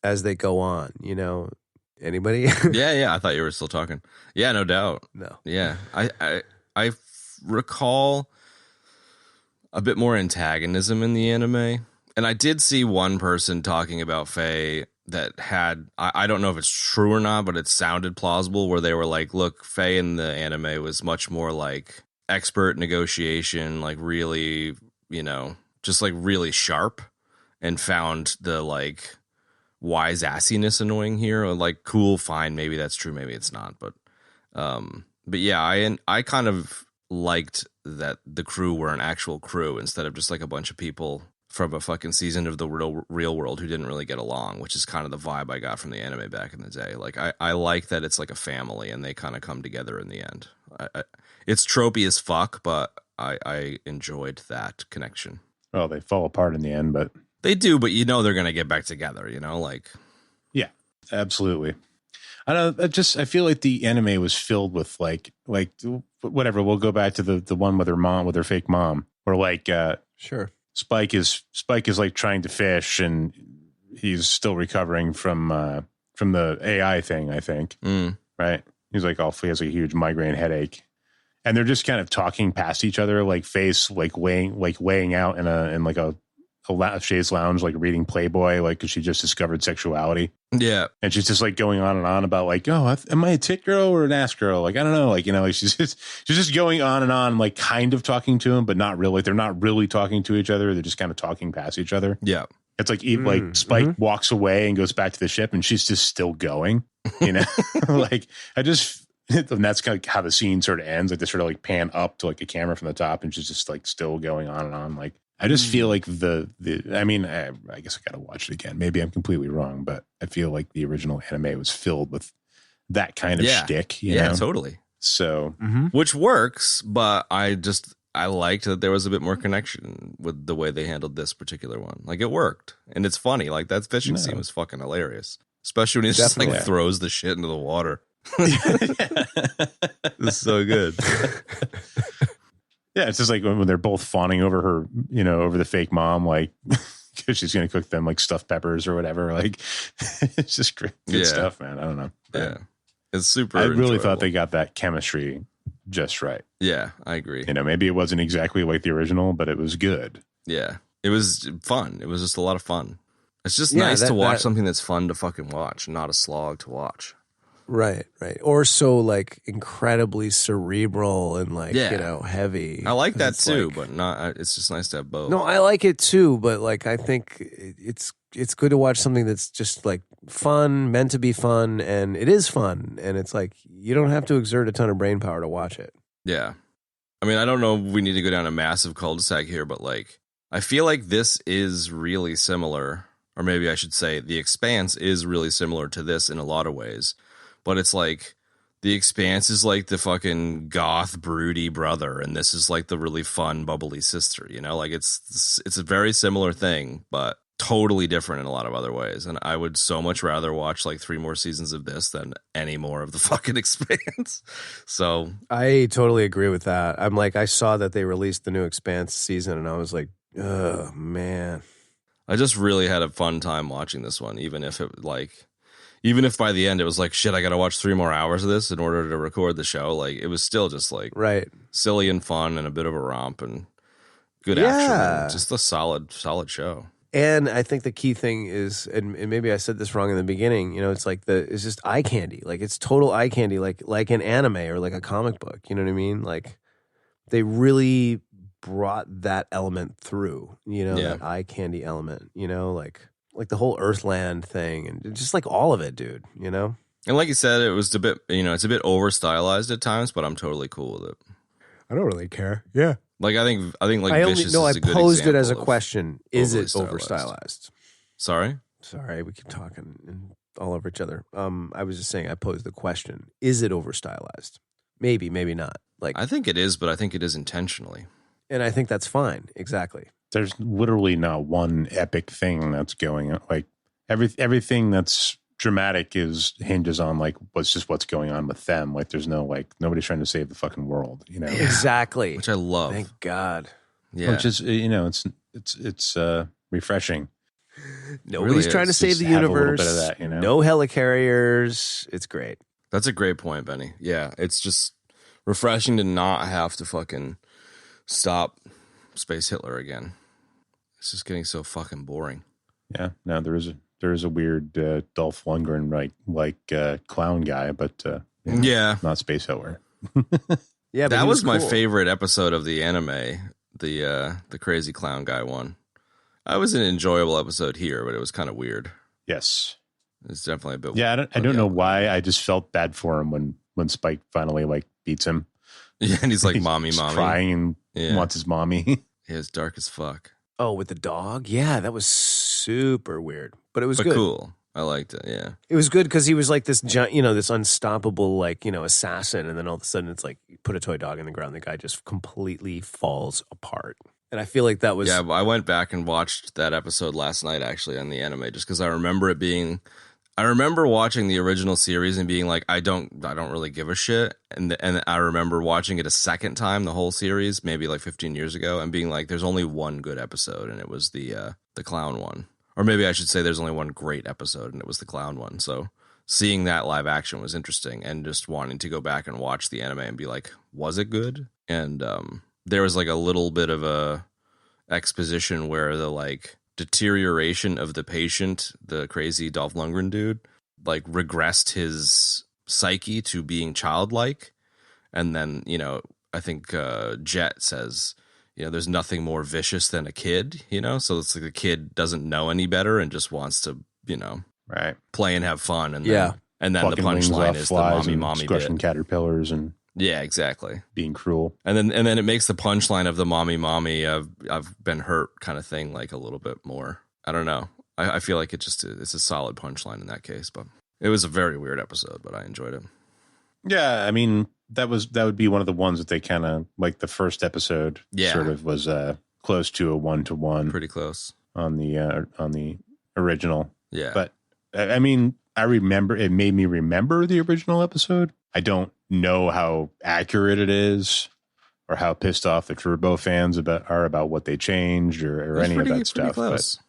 as they go on, you know. Anybody? Yeah, I thought you were still talking. Yeah, no doubt. No. Yeah. I recall a bit more antagonism in the anime. And I did see one person talking about Faye that had, I don't know if it's true or not, but it sounded plausible, where they were like, look, Faye in the anime was much more like expert negotiation, like really, you know, just like really sharp, and found the like wise assiness annoying here. Or like, cool, fine, maybe that's true, maybe it's not. But yeah, I kind of liked that the crew were an actual crew instead of just like a bunch of people from a fucking season of the real world who didn't really get along, which is kind of the vibe I got from the anime back in the day. Like, I like that it's like a family and they kind of come together in the end. It's tropey as fuck, but I enjoyed that connection. Well, they fall apart in the end, but they do, but you know they're going to get back together, you know, like. Yeah, absolutely. I don't know. I feel like the anime was filled with like whatever. We'll go back to the one with her mom, with her fake mom, or like, sure. Spike is like trying to fish, and he's still recovering from the AI thing, I think. Right? He's like, he has a huge migraine headache, and they're just kind of talking past each other, like face like weighing out in like a chaise lounge, like reading Playboy, like because she just discovered sexuality. Yeah, and she's just like going on and on about like, oh, am I a tit girl or an ass girl? Like, I don't know, like, you know, like she's just going on and on, like kind of talking to him, but not really. Like, they're not really talking to each other. They're just kind of talking past each other. Yeah, it's like like Spike walks away and goes back to the ship, and she's just still going. You know, like and that's kind of how the scene sort of ends. Like they sort of like pan up to like a camera from the top, and she's just like still going on and on, like. I just feel like I mean, I guess I got to watch it again. Maybe I'm completely wrong, but I feel like the original anime was filled with that kind of shtick. You know? Totally. So, which works, but I liked that there was a bit more connection with the way they handled this particular one. Like, it worked, and it's funny. Like, that fishing scene was fucking hilarious, especially when he just like throws the shit into the water. It's so good. Yeah, it's just like when they're both fawning over her, you know, over the fake mom, like because she's going to cook them like stuffed peppers or whatever. Like, it's just great good stuff, man. I don't know. Yeah, it's super. I really thought they got that chemistry just right. Yeah, I agree. You know, maybe it wasn't exactly like the original, but it was good. Yeah, it was fun. It was just a lot of fun. It's just nice to watch something that's fun to fucking watch, not a slog to watch. Right. Or so like incredibly cerebral and like, you know, heavy. I like that too, like, but not. It's just nice to have both. No, I like it too, but like I think it's good to watch something that's just like fun, meant to be fun, and it is fun, and it's like you don't have to exert a ton of brain power to watch it. Yeah, I mean, I don't know if we need to go down a massive cul-de-sac here, but like I feel like this is really similar, or maybe I should say, The Expanse is really similar to this in a lot of ways. But it's like The Expanse is like the fucking goth, broody brother, and this is like the really fun, bubbly sister. You know, like it's a very similar thing, but totally different in a lot of other ways. And I would so much rather watch like 3 more seasons of this than any more of the fucking Expanse. So I totally agree with that. I'm like, I saw that they released the new Expanse season, and I was like, oh man, I just really had a fun time watching this one, even if by the end it was like, shit, I got to watch 3 more hours of this in order to record the show. Like, it was still just like silly and fun and a bit of a romp and good action. And just a solid show. And I think the key thing is, and maybe I said this wrong in the beginning, you know, it's like it's just eye candy. Like, it's total eye candy, like an anime or like a comic book. You know what I mean? Like, they really brought that element through, Yeah. that eye candy element, like the whole Earthland thing and just like all of it, dude, And like you said, it was a bit, it's a bit over stylized at times, but I'm totally cool with it. I don't really care. Yeah. Like I think like I Vicious I is a good posed it as a example of question. Is it overly over stylized? Sorry? Sorry, we keep talking all over each other. I was just saying I posed the question. Is it over stylized? Maybe, maybe not. Like I think it is, but I think it is intentionally. And I think that's fine. Exactly. There's literally not one epic thing that's going on. Like everything that's dramatic hinges on like what's going on with them. Like there's no like nobody's trying to save the fucking world. Exactly. Which I love. Thank God. Yeah. Which is it's refreshing. Nobody's really trying to is. save Just the have a little universe. bit of that, No helicarriers. It's great. That's a great point, Benny. Yeah, it's just refreshing to not have to fucking stop Space Hitler again. It's just getting so fucking boring. Yeah. No, there is a weird Dolph Lundgren like clown guy, but Yeah. not Space Hitler. Yeah, but That he was my cool. favorite episode of the anime, the crazy clown guy one. That was an enjoyable episode here, but it was kind of weird. Yes. It's definitely a bit. Yeah, I don't know why. I just felt bad for him when Spike finally like beats him. Yeah, and he's like, He's "Mommy, just mommy," crying and wants his mommy. Yeah, it's dark as fuck, Oh, with the dog? Yeah, that was super weird. But it was but good. cool. I liked it. Yeah, It was good because he was like this giant, this unstoppable, like, assassin. And then all of a sudden it's like, you put a toy dog in the ground, the guy just completely falls apart. And I feel like that was. yeah. I went back and watched that episode last night, actually, on the anime, just because I remember it being. I remember watching the original series and being like, I don't really give a shit. And I remember watching it a second time, the whole series, maybe like 15 years ago, and being like, there's only one good episode, and it was the clown one. Or maybe I should say there's only one great episode, and it was the clown one. So seeing that live action was interesting, and just wanting to go back and watch the anime and be like, was it good? And there was like a little bit of a exposition where the like deterioration of the patient, the crazy Dolph Lundgren dude, like regressed his psyche to being childlike. And then, I think Jet says, there's nothing more vicious than a kid, so it's like the kid doesn't know any better and just wants to, Right. play and have fun. And Yeah. And then the Plucking wings punchline off is the flies and mommy squashing bit. caterpillars and Yeah, exactly. being cruel. And then it makes the punchline of the mommy, I've been hurt kind of thing like a little bit more. I don't know. I feel like it's a solid punchline in that case, but it was a very weird episode, but I enjoyed it. Yeah, I mean that would be one of the ones that they kind of like the first episode. Yeah. Sort of was close to a 1-to-1 Pretty close. on the original. Yeah. But I mean, I remember it made me remember the original episode. I don't know how accurate it is or how pissed off the Turbo fans are about what they changed or any of that stuff. Close.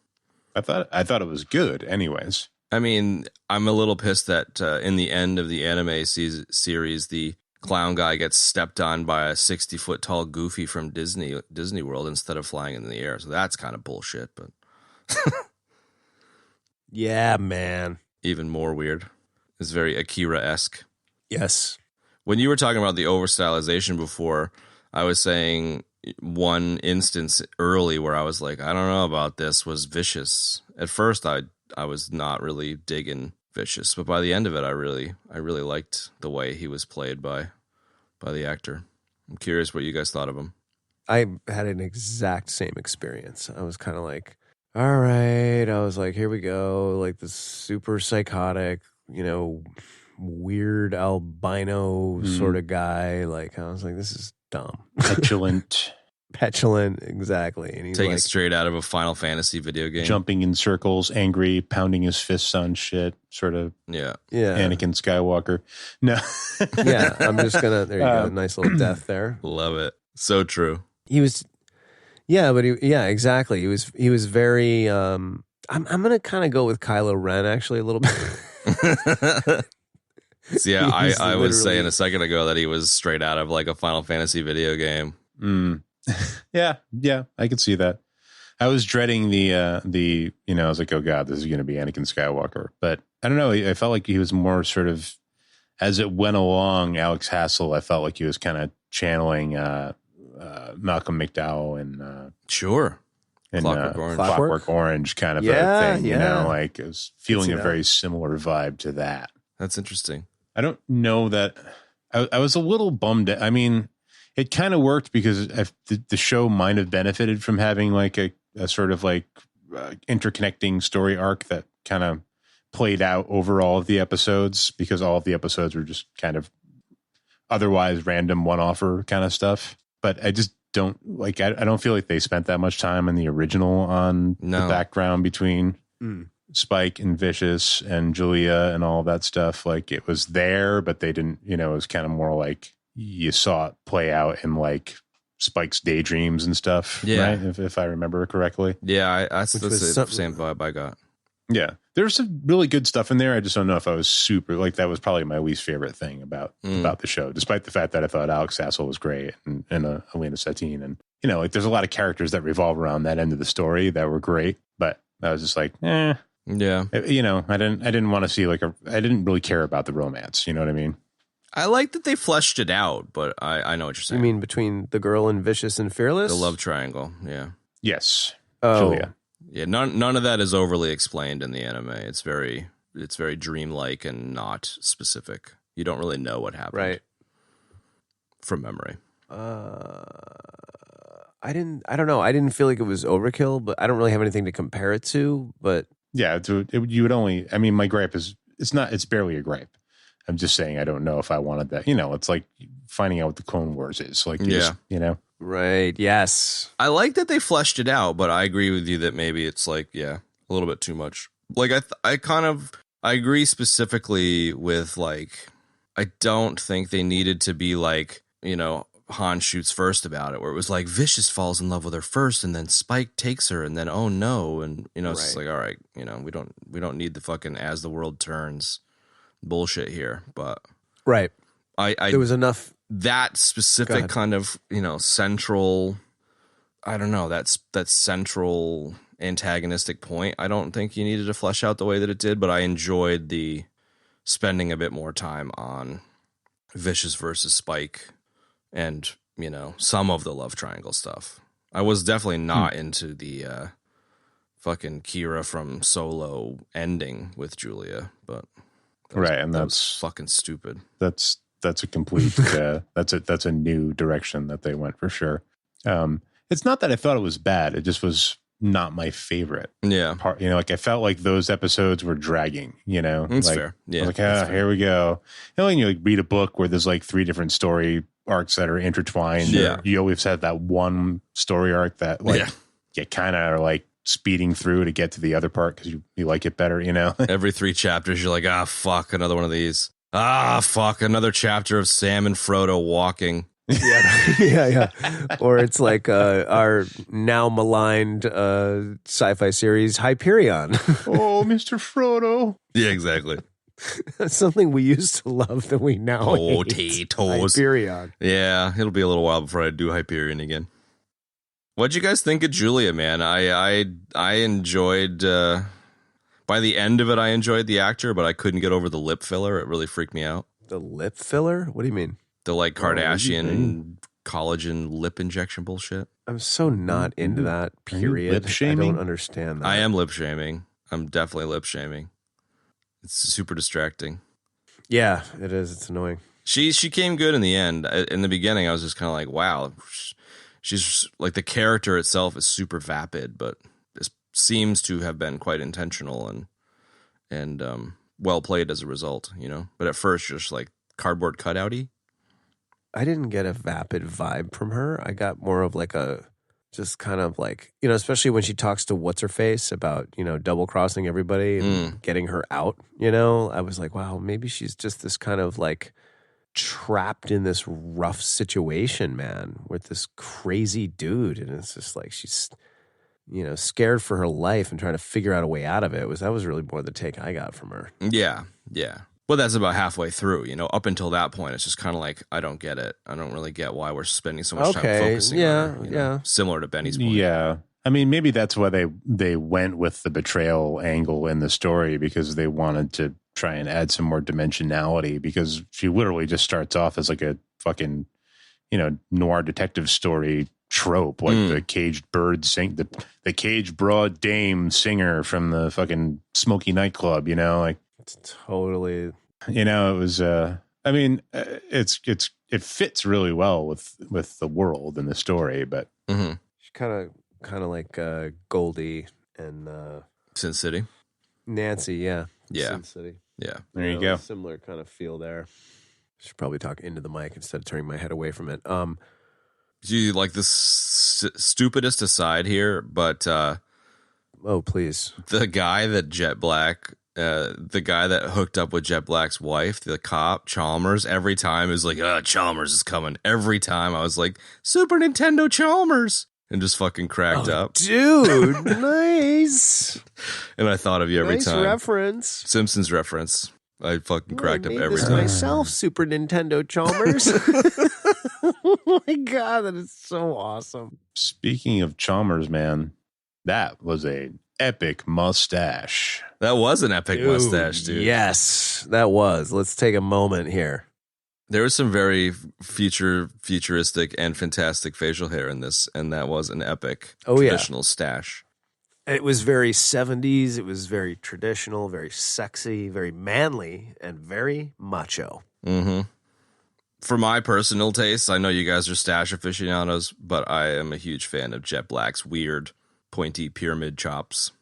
But I thought it was good anyways. I mean, I'm a little pissed that in the end of the anime series, the clown guy gets stepped on by a 60-foot tall Goofy from Disney World instead of flying in the air. So that's kind of bullshit, but Yeah, man. even more weird. It's very Qi'ra-esque. Yes. When you were talking about the over-stylization before, I was saying one instance early where I was like, I don't know about this, was Vicious. At first, I was not really digging Vicious, but by the end of it, I really liked the way he was played by the actor. I'm curious what you guys thought of him. I had an exact same experience. I was kind of like, all right. I was like, here we go. Like this super psychotic, weird albino sort of guy. Like, I was like, this is dumb. Petulant, exactly. And he's Taking like, it straight out of a Final Fantasy video game. Jumping in circles, angry, pounding his fists on shit, sort of Yeah. Anakin Skywalker. No. Yeah, I'm just gonna. There you go. Nice little death there. Love it. So true. He was, exactly. He was very. I'm gonna kind of go with Kylo Ren actually a little bit. So yeah, He's I was literally- saying a second ago that he was straight out of like a Final Fantasy video game. Yeah, I could see that. I was dreading the I was like, oh god, this is going to be Anakin Skywalker. But I don't know. I felt like he was more sort of, as it went along, Alex Hassel. I felt like he was kind of channeling Malcolm McDowell and Sure. and Clockwork Orange. Clockwork Orange kind of a thing, you know, like it was feeling a very similar vibe to that. That's interesting. I don't know that I was a little bummed. I mean, it kind of worked because the show might have benefited from having like a sort of like interconnecting story arc that kind of played out over all of the episodes, because all of the episodes were just kind of otherwise random one-offer kind of stuff. But I just don't like, I don't feel like they spent that much time in the original on the background between Spike and Vicious and Julia and all that stuff. Like it was there, but they didn't, you know, it was kind of more like you saw it play out in like Spike's daydreams and stuff. Yeah. Right? If I remember correctly. Yeah. That's the same vibe I got. Yeah. There's some really good stuff in there. I just don't know if I was super like, that was probably my least favorite thing about the show, despite the fact that I thought Alex Sassel was great and Elena Satine. And, you know, like there's a lot of characters that revolve around that end of the story that were great, but I was just like, yeah. You know, I didn't want to see like I didn't really care about the romance. You know what I mean? I like that they fleshed it out, but I know what you're saying. You mean between the girl and Vicious and Fearless? The love triangle. Yeah. Yes. Oh. Julia. Yeah, none of that is overly explained in the anime. It's very dreamlike and not specific. You don't really know what happened. Right. From memory. I don't know. I didn't feel like it was overkill, but I don't really have anything to compare it to, but yeah, you would only, I mean, my gripe is it's barely a gripe. I'm just saying, I don't know if I wanted that. You know, it's like finding out what the Clone Wars is. Like, you know? Right. Yes. I like that they fleshed it out, but I agree with you that maybe it's like, yeah, a little bit too much. Like, I agree specifically with like, I don't think they needed to be like, you know, Han shoots first about it, where it was like Vicious falls in love with her first and then Spike takes her and then, oh no. And, you know, it's just like, all right, you know, we don't need the fucking as the world turns bullshit here, but right. There was enough that specific kind of, you know, central, I don't know, that central antagonistic point. I don't think you needed to flesh out the way that it did, but I enjoyed the spending a bit more time on Vicious versus Spike and, you know, some of the love triangle stuff. I was definitely not into the fucking Qi'ra from Solo ending with Julia, but that was fucking stupid. That's a complete that's a new direction that they went for sure. It's not that I thought it was bad, it just was not my favorite. Yeah. Part, you know, like I felt like those episodes were dragging, you know. That's like, fair. Yeah. Like, here we go. You know, when you like read a book where there's like 3 different story arcs that are intertwined. Yeah. You always have that one story arc that like you kind of are like speeding through to get to the other part because you like it better, you know. Every 3 chapters, you're like, fuck, another one of these. Fuck, another chapter of Sam and Frodo walking. Yeah. Or it's like our now maligned sci-fi series Hyperion. Oh, Mr. Frodo. Yeah, exactly. That's something we used to love that we now hate. Potatoes. Hyperion. Yeah, it'll be a little while before I do Hyperion again. What'd you guys think of Julia, man? I enjoyed by the end of it, I enjoyed the actor, but I couldn't get over the lip filler. It really freaked me out. The lip filler? What do you mean? The like Kardashian collagen lip injection bullshit. I'm so not into that, period. Lip shaming? I don't understand that. I am lip shaming. I'm definitely lip shaming. It's super distracting. Yeah, it is. It's annoying. She came good in the end. In the beginning, I was just kind of like, wow. She's like, the character itself is super vapid, but this seems to have been quite intentional and well played as a result, you know? But at first, just like cardboard cutout-y. I didn't get a vapid vibe from her. I got more of like a, just kind of like, you know, especially when she talks to what's-her-face about, you know, double-crossing everybody and getting her out, you know? I was like, wow, maybe she's just this kind of like trapped in this rough situation, man, with this crazy dude. And it's just like she's, you know, scared for her life and trying to figure out a way out of it. That was really more the take I got from her. Yeah. Well, that's about halfway through, you know. Up until that point, it's just kind of like, I don't get it. I don't really get why we're spending so much time focusing on her. You know, similar to Benny's point. Yeah. I mean, maybe that's why they went with the betrayal angle in the story, because they wanted to try and add some more dimensionality, because she literally just starts off as like a fucking, noir detective story trope, like the caged bird the caged broad dame singer from the fucking smoky nightclub, like It's totally. it was it fits really well with the world and the story, but Kind of like Goldie and Sin City. Nancy, yeah. Yeah. Sin City. Yeah. there you go. Similar kind of feel there. Should probably talk into the mic instead of turning my head away from it. Do you like the stupidest aside here? But oh, please. the guy that the guy that hooked up with Jet Black's wife, the cop, Chalmers, every time is like, Chalmers is coming. Every time I was like, Super Nintendo Chalmers. And just fucking cracked up. Dude, nice. And I thought of you every Nice time. reference. Simpsons reference. I fucking cracked up I made every this time. myself, Super Nintendo Chalmers. Oh my God, that is so awesome. Speaking of Chalmers, man, that was a epic mustache. That was an epic mustache, dude. Yes, that was. Let's take a moment here. There was some very futuristic and fantastic facial hair in this, and that was an epic traditional stash. It was very 70s. It was very traditional, very sexy, very manly, and very macho. Mm-hmm. For my personal taste, I know you guys are stash aficionados, but I am a huge fan of Jet Black's weird, pointy pyramid chops.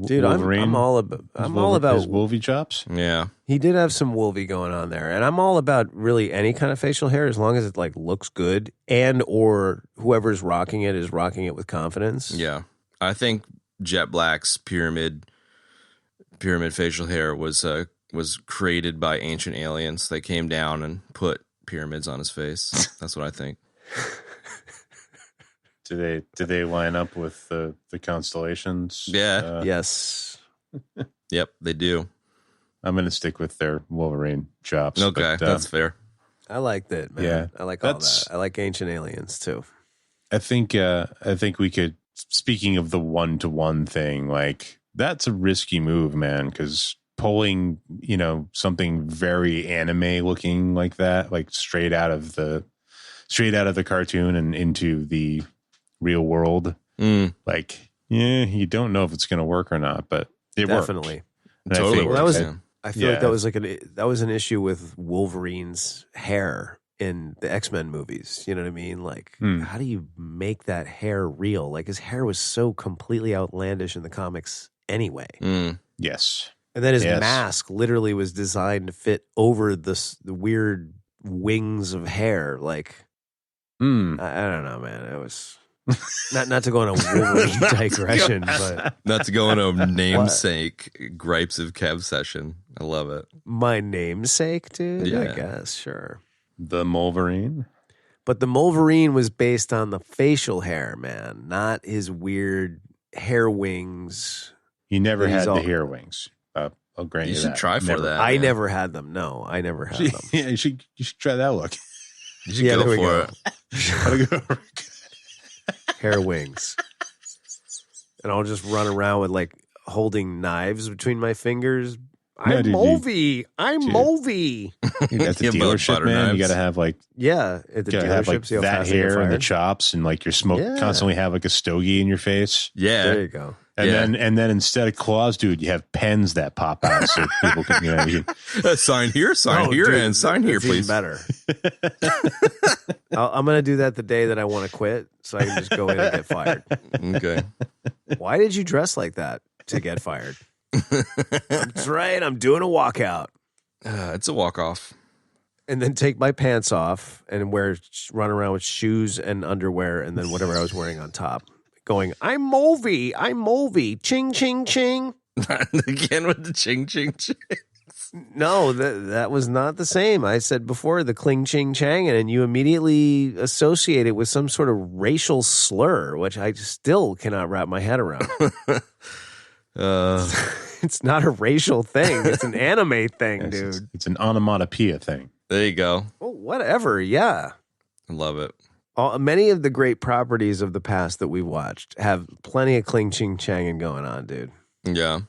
Dude, I'm all about his Wolvie chops. Yeah. He did have some Wolvie going on there, and I'm all about really any kind of facial hair as long as it like looks good and or whoever's rocking it is rocking it with confidence. Yeah. I think Jet Black's pyramid facial hair was created by ancient aliens. They came down and put pyramids on his face. That's what I think. Did they line up with the constellations? Yeah. Yes. Yep, they do. I'm going to stick with their Wolverine chops. Okay, but, that's fair. I liked it, man. Yeah, I like all that. I like ancient aliens too. I think we could. Speaking of the one-to-one thing, like that's a risky move, man, because pulling something very anime looking like that, like straight out of the cartoon and into the real world, like you don't know if it's going to work or not, but it definitely worked. Totally works. works. I feel like that was an issue with Wolverine's hair in the X-Men movies. You know what I mean? Like, how do you make that hair real? Like, his hair was so completely outlandish in the comics anyway. Yes. And then his mask literally was designed to fit over the weird wings of hair. Like, I don't know, man. It was not to go on a Wolverine digression, but not to go on a namesake gripes of Kev session. I love it. My namesake, dude. Yeah. I guess, sure. The Wolverine. But the Wolverine was based on the facial hair, man, not his weird hair wings. He never had the hair wings. I'll grant you that. You should try for that. I never had them. No, I never had them. Yeah, you should try that look. You should go for it. Hair wings. And I'll just run around with like holding knives between my fingers. I'm Wolvie. I'm Wolvie. At the dealership, man, knives. you got to have like at the dealerships, have like you that hair and the chops, and like your smoke constantly have like a stogie in your face. Yeah, there you go. And then instead of claws, dude, you have pens that pop out so people can sign here, and sign here, please. Better. I'm going to do that the day that I want to quit, so I can just go in and get fired. Okay. Why did you dress like that to get fired? That's right. I'm doing a walkout. It's a walk off. And then take my pants off and run around with shoes and underwear and then whatever I was wearing on top. Going, I'm Wolvie. Ching, ching, ching. Again with the ching, ching, ching. No, that was not the same. I said before the cling, ching, chang, and you immediately associate it with some sort of racial slur, which I still cannot wrap my head around. It's not a racial thing. It's an anime thing, dude. It's an onomatopoeia thing. There you go. Oh, whatever. Yeah. I love it. Many of the great properties of the past that we've watched have plenty of cling, ching, changing going on, dude. Yeah.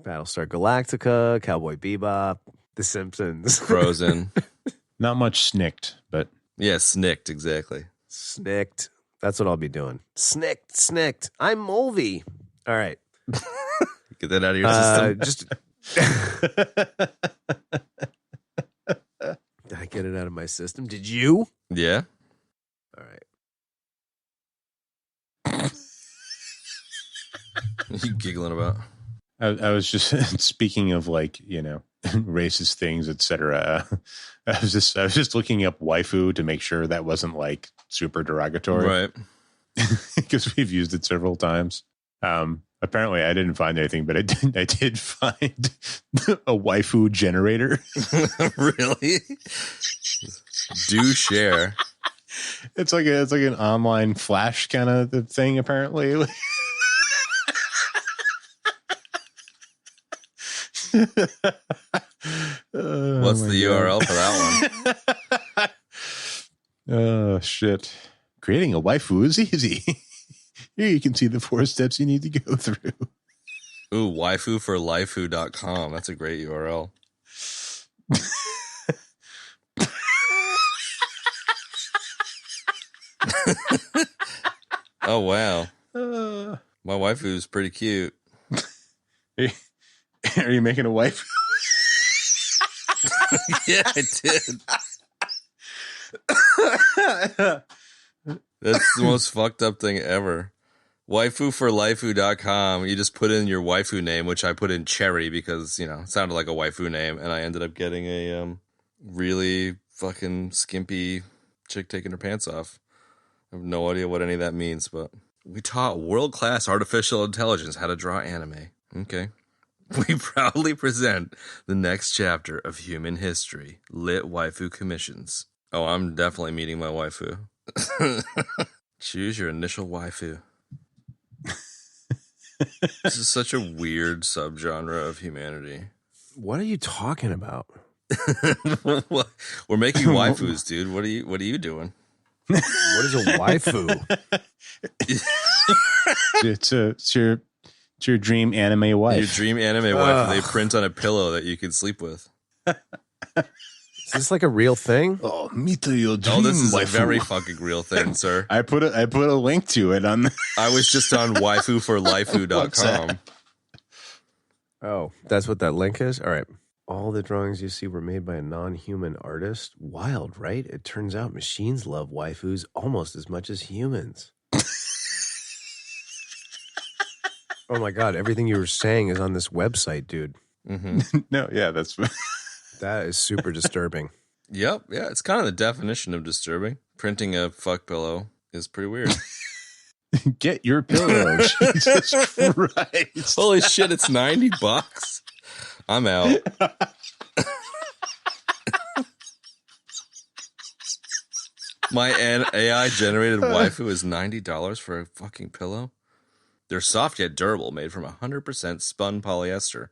Battlestar Galactica, Cowboy Bebop, The Simpsons. Frozen. Not much SNIKT, but Yeah, SNIKT, exactly. SNIKT. That's what I'll be doing. SNIKT. I'm Wolvie. All right. Get that out of your system. Just did I get it out of my system? Did you? Yeah. All right. What are you giggling about? I was just speaking of like, racist things, etc. I was just looking up waifu to make sure that wasn't like super derogatory, Right? Because we've used it several times. Apparently, I didn't find anything, but I did find a waifu generator. Really? Do share. It's like an online flash kind of thing. Apparently. What's the URL for that one? Oh, shit. Creating a waifu is easy. Here you can see the 4 steps you need to go through. Ooh, waifuforlifeu.com. That's a great URL. Oh, wow. My waifu is pretty cute. Are you making a waifu? Yeah, I did. That's the most fucked up thing ever. Waifuforlifeu.com. You just put in your waifu name, which I put in Cherry because, it sounded like a waifu name, and I ended up getting a really fucking skimpy chick taking her pants off. I have no idea what any of that means, but we taught world-class artificial intelligence how to draw anime. Okay. We proudly present the next chapter of human history, Lit Waifu Commissions. Oh, I'm definitely meeting my waifu. Choose your initial waifu. This is such a weird subgenre of humanity. What are you talking about? We're making waifus, dude. What are you doing? What is a waifu? It's your dream anime wife. Your dream anime wife they print on a pillow that you can sleep with. Is this like a real thing? Oh, meet your dream Oh, this is waifu. a very fucking real thing, sir. I put a link to it on the I was just on waifuforlifeu.com. Oh, that's what that link is? All right. All the drawings you see were made by a non-human artist. Wild, right? It turns out machines love waifus almost as much as humans. Oh my God, everything you were saying is on this website, dude. Mm-hmm. No, yeah, that's That is super disturbing. Yep, yeah, it's kind of the definition of disturbing. Printing a fuck pillow is pretty weird. Get your pillow. Jesus Christ. Holy shit, it's $90. I'm out. My AI generated waifu is $90 for a fucking pillow. They're soft yet durable, made from 100% spun polyester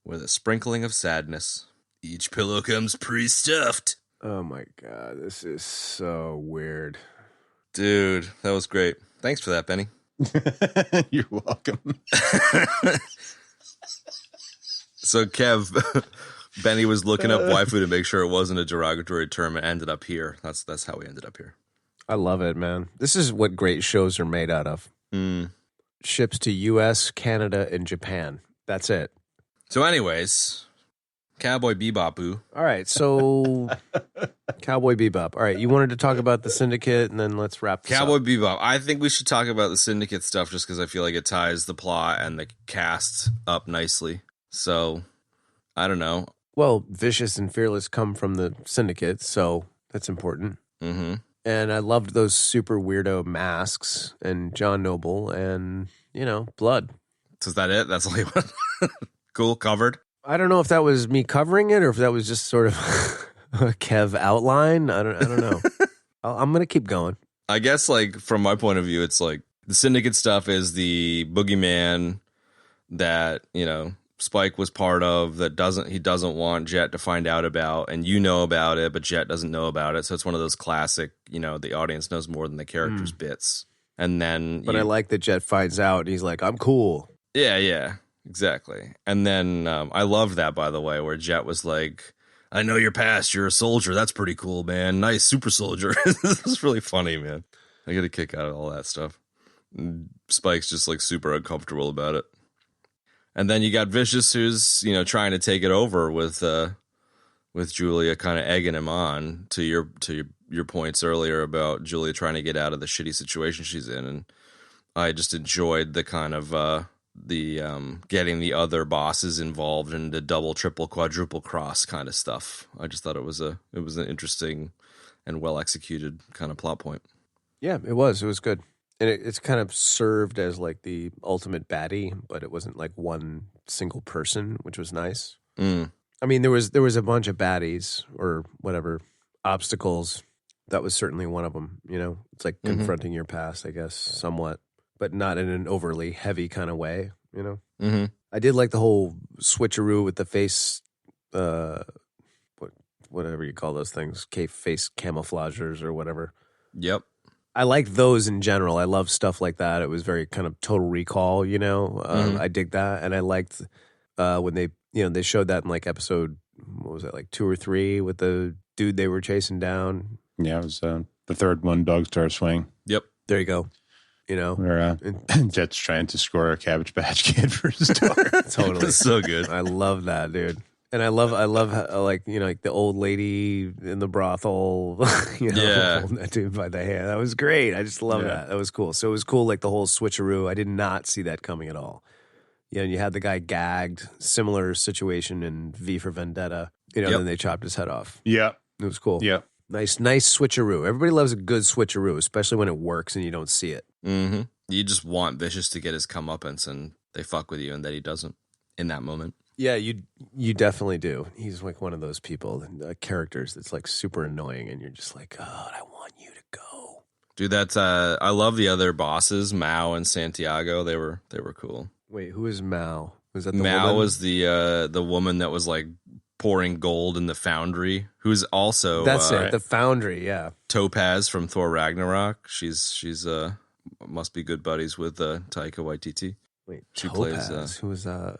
with a sprinkling of sadness. Each pillow comes pre-stuffed. Oh my God, this is so weird. Dude, that was great. Thanks for that, Benny. You're welcome. So, Kev, Benny was looking up waifu to make sure it wasn't a derogatory term and ended up here. That's how we ended up here. I love it, man. This is what great shows are made out of. Ships to U.S., Canada, and Japan. That's it. So anyways, Cowboy Bebop. All right, so Cowboy Bebop. All right, you wanted to talk about the Syndicate, and then let's wrap this Cowboy up. Bebop. I think we should talk about the Syndicate stuff just because I feel like it ties the plot and the cast up nicely. So, I don't know. Well, Vicious and Fearless come from the Syndicate, so that's important. Mm-hmm. And I loved those super weirdo masks and John Noble and, blood. So is that it? That's all you want? Cool, covered. I don't know if that was me covering it or if that was just sort of a Kev outline. I don't know. I'm going to keep going. I guess, from my point of view, it's like the Syndicate stuff is the boogeyman that, Spike was part of that he doesn't want Jet to find out about, and about it, but Jet doesn't know about it. So it's one of those classic, the audience knows more than the characters bits. And then, but I like that Jet finds out and he's like, I'm cool. Yeah, exactly. And then I love that, by the way, where Jet was like, I know your past. You're a soldier. That's pretty cool, man. Nice, super soldier. This is really funny, man. I get a kick out of all that stuff. And Spike's just like super uncomfortable about it. And then you got Vicious, who's, you know, trying to take it over with Julia kind of egging him on, to your points earlier about Julia trying to get out of the shitty situation she's in. And I just enjoyed the kind of getting the other bosses involved in the double, triple, quadruple cross kind of stuff. I just thought it was an interesting and well executed kind of plot point. Yeah, it was good. And it's kind of served as like the ultimate baddie, but it wasn't like one single person, which was nice. Mm. I mean, there was a bunch of baddies or whatever obstacles. That was certainly one of them. You know, it's like confronting your past, I guess, somewhat, but not in an overly heavy kind of way. You know, I did like the whole switcheroo with the face, whatever you call those things, face camouflagers or whatever. Yep. I liked those in general. I love stuff like that. It was very kind of Total Recall, you know. I dig that, and I liked when they showed that in like episode, what was it, like 2 or 3 with the dude they were chasing down. Yeah, it was the third one, Dog Star Swing. Yep. There you go. You know, where Jet's trying to score a Cabbage Patch Kid for his daughter. Totally, so good. I love that, dude. And I love how, like, you know, like the old lady in the brothel, you know, holding that dude by the hand. That was great. I just love that. That was cool. So it was cool, like the whole switcheroo. I did not see that coming at all. Yeah, and you had the guy gagged. Similar situation in V for Vendetta. You know, then they chopped his head off. Yeah, it was cool. Yeah, nice switcheroo. Everybody loves a good switcheroo, especially when it works and you don't see it. Mm-hmm. You just want Vicious to get his comeuppance, and they fuck with you, and that he doesn't in that moment. Yeah, you definitely do. He's like one of those people, characters that's like super annoying, and you're just like, God, I want you to go. Dude, that's I love the other bosses, Mao and Santiago. They were cool. Wait, who is Mao? Was that the Mao woman? was the woman that was like pouring gold in the foundry, who's also that's it, the foundry. Yeah, Topaz from Thor Ragnarok. She's must be good buddies with Taika Waititi. Wait, she Topaz, plays who was that?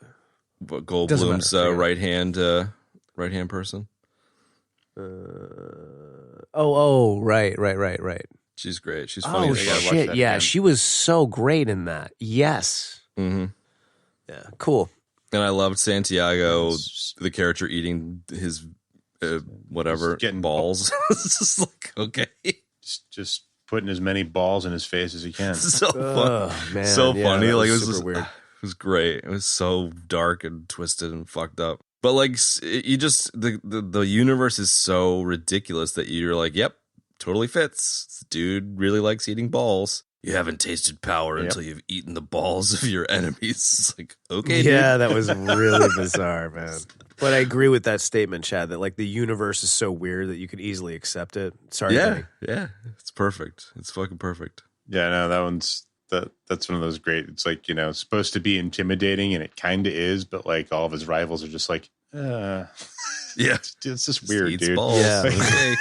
Goldblum's right hand person. Right. She's great. She's funny. Oh shit! Yeah, again. She was so great in that. Yes. Mm-hmm. Yeah. Cool. And I loved Santiago, the character eating his whatever getting balls. It's just like, okay, just putting as many balls in his face as he can. So funny, man. So funny. Like it was super weird. It was great. It was so dark and twisted and fucked up. But like, you just the universe is so ridiculous that you're like, yep, totally fits. This dude really likes eating balls. You haven't tasted power until you've eaten the balls of your enemies. It's like, okay, yeah, dude. That was really bizarre, man. But I agree with that statement, Chad, that like the universe is so weird that you could easily accept it. Sorry, yeah, it's perfect. It's fucking perfect. Yeah, no, that's one of those great. It's like, you know, it's supposed to be intimidating, and it kind of is, but like all of his rivals are just like, yeah, it's just weird, dude. Balls. Yeah, okay.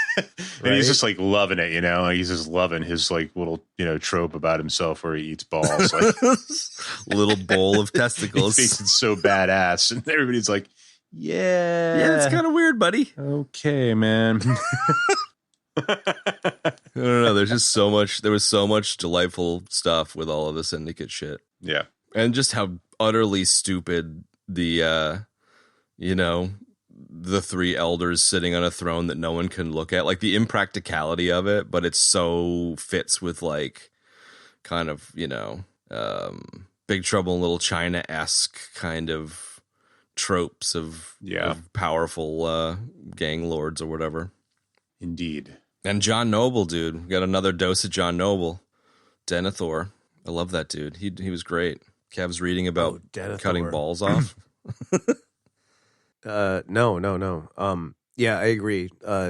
And he's just like loving it, you know. Like, he's just loving his like little, you know, trope about himself where he eats balls, like little bowl of testicles. He thinks it's so badass, and everybody's like, yeah, it's kind of weird, buddy. Okay, man. I don't know. There's just so much. There was so much delightful stuff with all of the syndicate shit. Yeah, and just how utterly stupid the, you know, the 3 elders sitting on a throne that no one can look at. Like the impracticality of it, but it so fits with like kind of, you know, Big Trouble in Little China-esque kind of tropes of powerful gang lords or whatever. Indeed. And John Noble, dude. We got another dose of John Noble. Denethor. I love that dude. He was great. Kev's reading about cutting balls off. No. Yeah, I agree.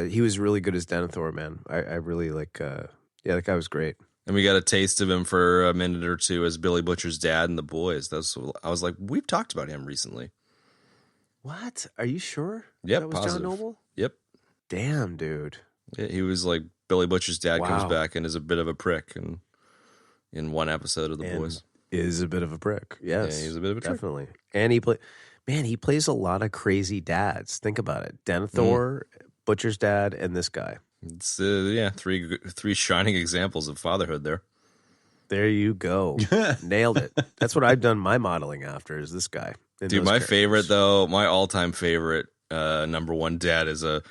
He was really good as Denethor, man. I really like, that guy was great. And we got a taste of him for a minute or two as Billy Butcher's dad in The Boys. I was like, we've talked about him recently. What? Are you sure? Yep, that was positive. John Noble? Yep. Damn, dude. Yeah, he was like, Billy Butcher's dad comes back and is a bit of a prick in one episode of The Boys. Is a bit of a prick. Yes. Yeah, he's a bit of a prick. Definitely. And he played... Man, he plays a lot of crazy dads. Think about it. Denethor, Butcher's dad, and this guy. It's three shining examples of fatherhood there. There you go. Nailed it. That's what I've done my modeling after is this guy. Dude, my favorite though, my all-time favorite number one dad is a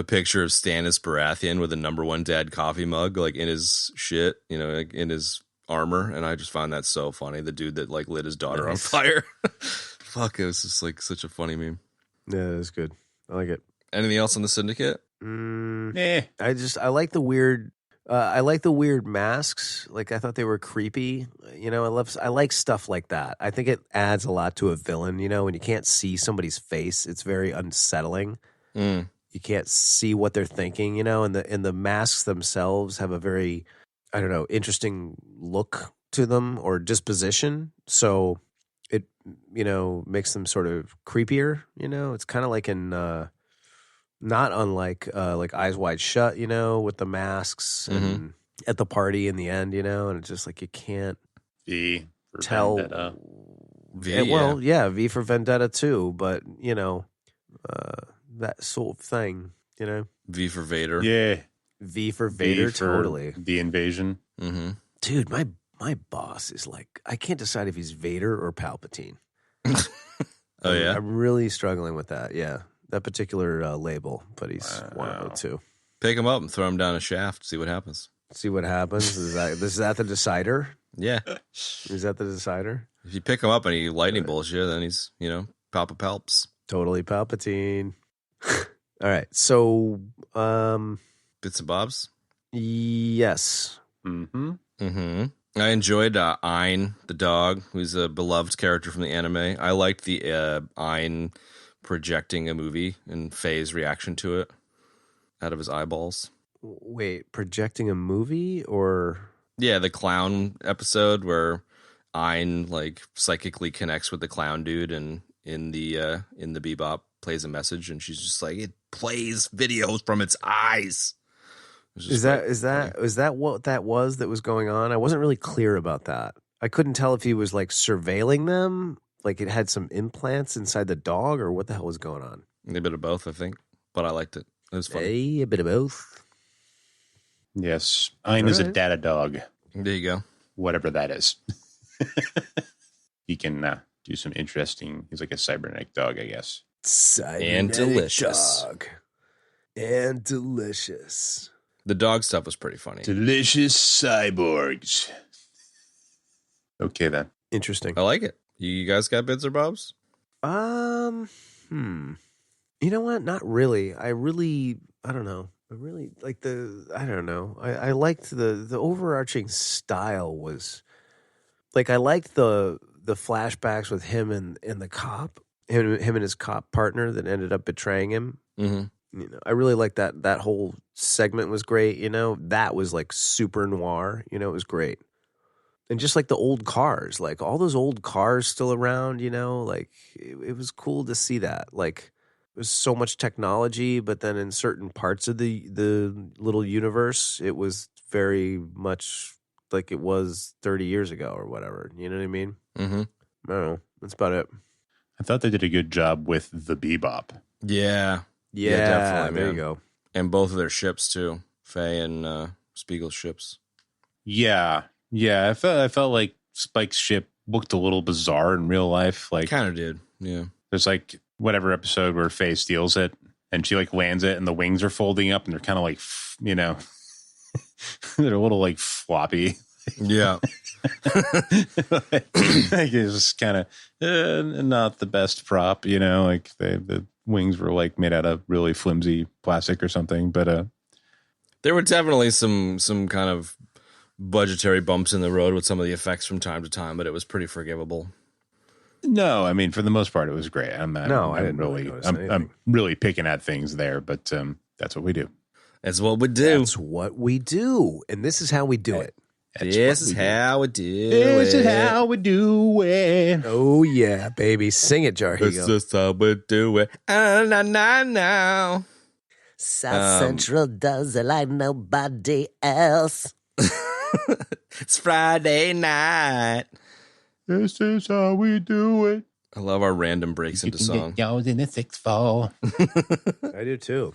picture of Stannis Baratheon with a number one dad coffee mug, like in his shit, like in his armor, and I just found that so funny. The dude that like lit his daughter on fire. Fuck, it was just like such a funny meme. Yeah, it was good. I like it. Anything else on the Syndicate? I like the weird. I like the weird masks. Like I thought they were creepy. I like stuff like that. I think it adds a lot to a villain. When you can't see somebody's face, it's very unsettling. You can't see what they're thinking. And the masks themselves have a very, I don't know, interesting look to them or disposition. So it makes them sort of creepier. It's kind of like in. Not unlike like Eyes Wide Shut, with the masks and at the party in the end, and it's just like you can't tell. Vendetta. V for Vendetta too, but that sort of thing, V for Vader. Yeah. V for Vader, V for totally. The invasion. Mm-hmm. Dude, my boss is like, I can't decide if he's Vader or Palpatine. Oh yeah, I'm really struggling with that. Yeah. That particular label, but he's one of the two. Pick him up and throw him down a shaft. See what happens. See what happens. Is that the decider? Yeah. Is that the decider? If you pick him up and he lightning bolts you, then he's Papa Palps. Totally Palpatine. All right. So, Bits and bobs. Yes. I enjoyed Ein, the dog, who's a beloved character from the anime. I liked the Ein projecting a movie and Faye's reaction to it out of his eyeballs. Wait, projecting a movie or? Yeah, the clown episode where Ein like psychically connects with the clown dude and in the Bebop plays a message and she's just like, it plays videos from its eyes. Is that what that was going on? I wasn't really clear about that. I couldn't tell if he was like surveilling them. Like it had some implants inside the dog, or what the hell was going on? A bit of both, I think. But I liked it. It was fun. A bit of both. Yes. Ein is a data dog. There you go. Whatever that is. He can do some interesting. He's like a cybernetic dog, I guess. And delicious. Dog. And delicious. The dog stuff was pretty funny. Delicious cyborgs. Okay, then. Interesting. I like it. You guys got bits or bobs? You know what? Not really. I don't know. I really like I don't know. I liked the overarching style was like, I liked the flashbacks with him and the cop, him and his cop partner that ended up betraying him. Mm-hmm. I really liked that whole segment was great. That was like super noir. It was great. And just like the old cars, like all those old cars still around, like it was cool to see that. Like there's so much technology, but then in certain parts of the little universe, it was very much like it was 30 years ago or whatever. You know what I mean? Mm-hmm. I don't know. That's about it. I thought they did a good job with the Bebop. Yeah. Yeah, definitely, there man. you go. And both of their ships, too. Faye and Spiegel's ships. Yeah. Yeah, I felt like Spike's ship looked a little bizarre in real life. Like, kind of did, yeah. There's like whatever episode where Faye steals it and she like lands it and the wings are folding up and they're kind of like, they're a little like floppy. Yeah. Like it's just kind of not the best prop, like the wings were like made out of really flimsy plastic or something. But there were definitely some kind of budgetary bumps in the road with some of the effects from time to time, but it was pretty forgivable. No, I mean, for the most part, it was great. I'm really picking at things there, but that's what we do. That's what we do. That's what we do. And this is how we do it. This is how we do it. Oh, yeah, baby. Sing it, Jar. This is how we do it. No. South Central does it like nobody else. It's Friday night. This is how we do it. I love our random breaks into song. Y'all in the sixth fall. I do too.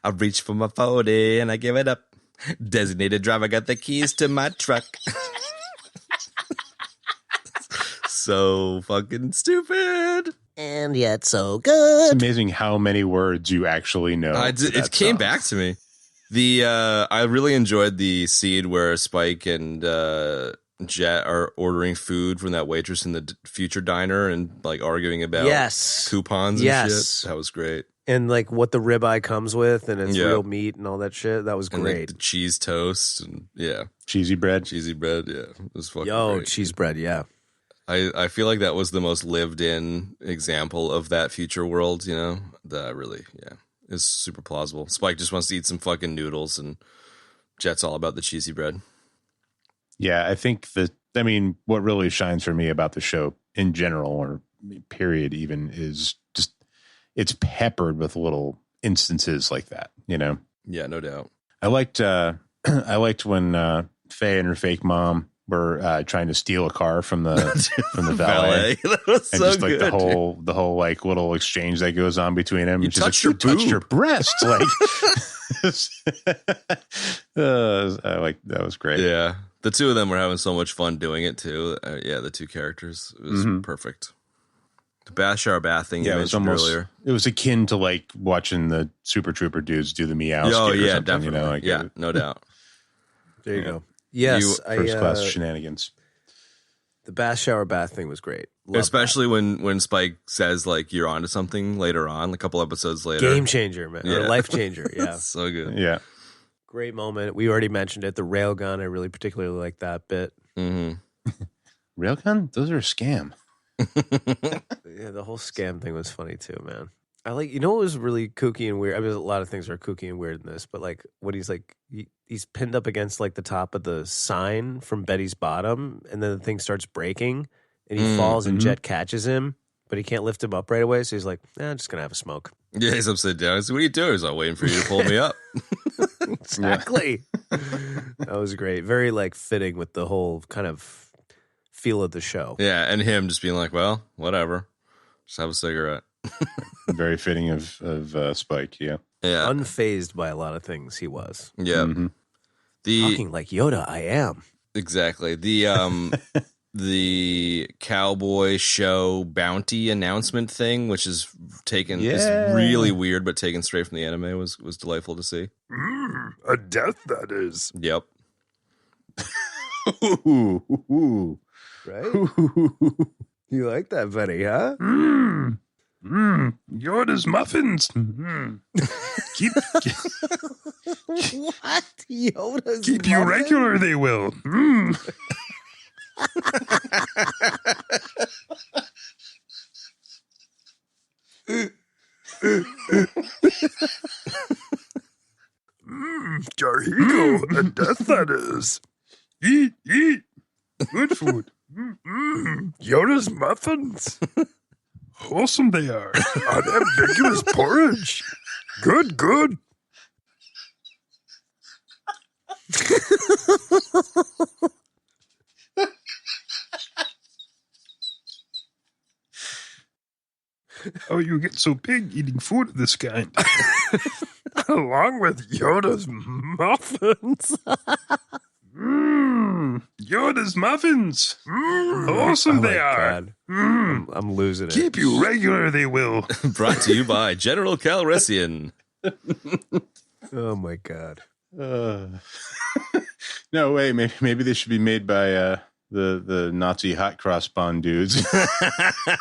I reach for my 40 and I give it up. Designated driver got the keys to my truck. So fucking stupid. And yet so good. It's amazing how many words you actually know. It came back to me. I really enjoyed the scene where Spike and Jet are ordering food from that waitress in the future diner and like arguing about coupons and shit. That was great. And like what the ribeye comes with, and it's real meat and all that shit. That was And great. like the cheese toast and Cheesy bread. yeah, it was fucking great. Cheese bread, yeah. I feel like that was the most lived in example of that future world, you know, that really, is super plausible. Spike just wants to eat some fucking noodles and Jet's all about the cheesy bread. Yeah, I think what really shines for me about the show in general, or period even, is just it's peppered with little instances like that, you know? Yeah, no doubt. I liked when Faye and her fake mom were trying to steal a car from the valet. That was and so just like good, the whole like little exchange that goes on between them. You touched your touched boob. your breast. Like, that was great. Yeah. The two of them were having so much fun doing it too. The two characters. It was perfect. The bath shower bath thing you mentioned earlier. It was akin to like watching the Super Trooper dudes do the meow. Oh, skit or yeah, something, definitely. You know, like no doubt. There you go. Yes, first class shenanigans. The bath shower bath thing was great. Love Especially when Spike says like you're onto something later on, a couple episodes later. Game changer, man. Or life changer. Yeah. So good. Yeah. Great moment. We already mentioned it. The railgun. I really particularly like that bit. Mm-hmm. Railgun? Those are a scam. Yeah, the whole scam thing was funny too, man. I like, you know what was really kooky and weird? I mean, a lot of things are kooky and weird in this, but like when he's like, he's pinned up against like the top of the sign from Betty's bottom, and then the thing starts breaking and he falls and Jet catches him, but he can't lift him up right away. So he's like, I'm just going to have a smoke. Yeah, he's upside down. I said, what are you doing? He's like, waiting for you to pull me up. Exactly. That was great. Very like fitting with the whole kind of feel of the show. Yeah, and him just being like, well, whatever. Just have a cigarette. Very fitting of Spike, yeah. Yeah. Unfazed by a lot of things he was. Yeah. Mm-hmm. Talking like Yoda, I am. Exactly. The cowboy show bounty announcement thing, which is taken is really weird, but taken straight from the anime was delightful to see. A death, that is. Yep. Right? You like that, Betty, huh? Yoda's muffins. Keep What? Yoda's keep you muffin? regular, they will. Jarhigo, a death, that is. Eat. Good food. Yoda's muffins. Wholesome they are. Unambiguous porridge. Good. Oh, you get so big eating food of this kind. Along with Yoda's muffins. Yoda's muffins. Awesome they are. I'm losing it. Keep you regular, they will. Brought to you by General Calrissian. Oh my god. No, wait, maybe they should be made by the Nazi hot cross bun dudes.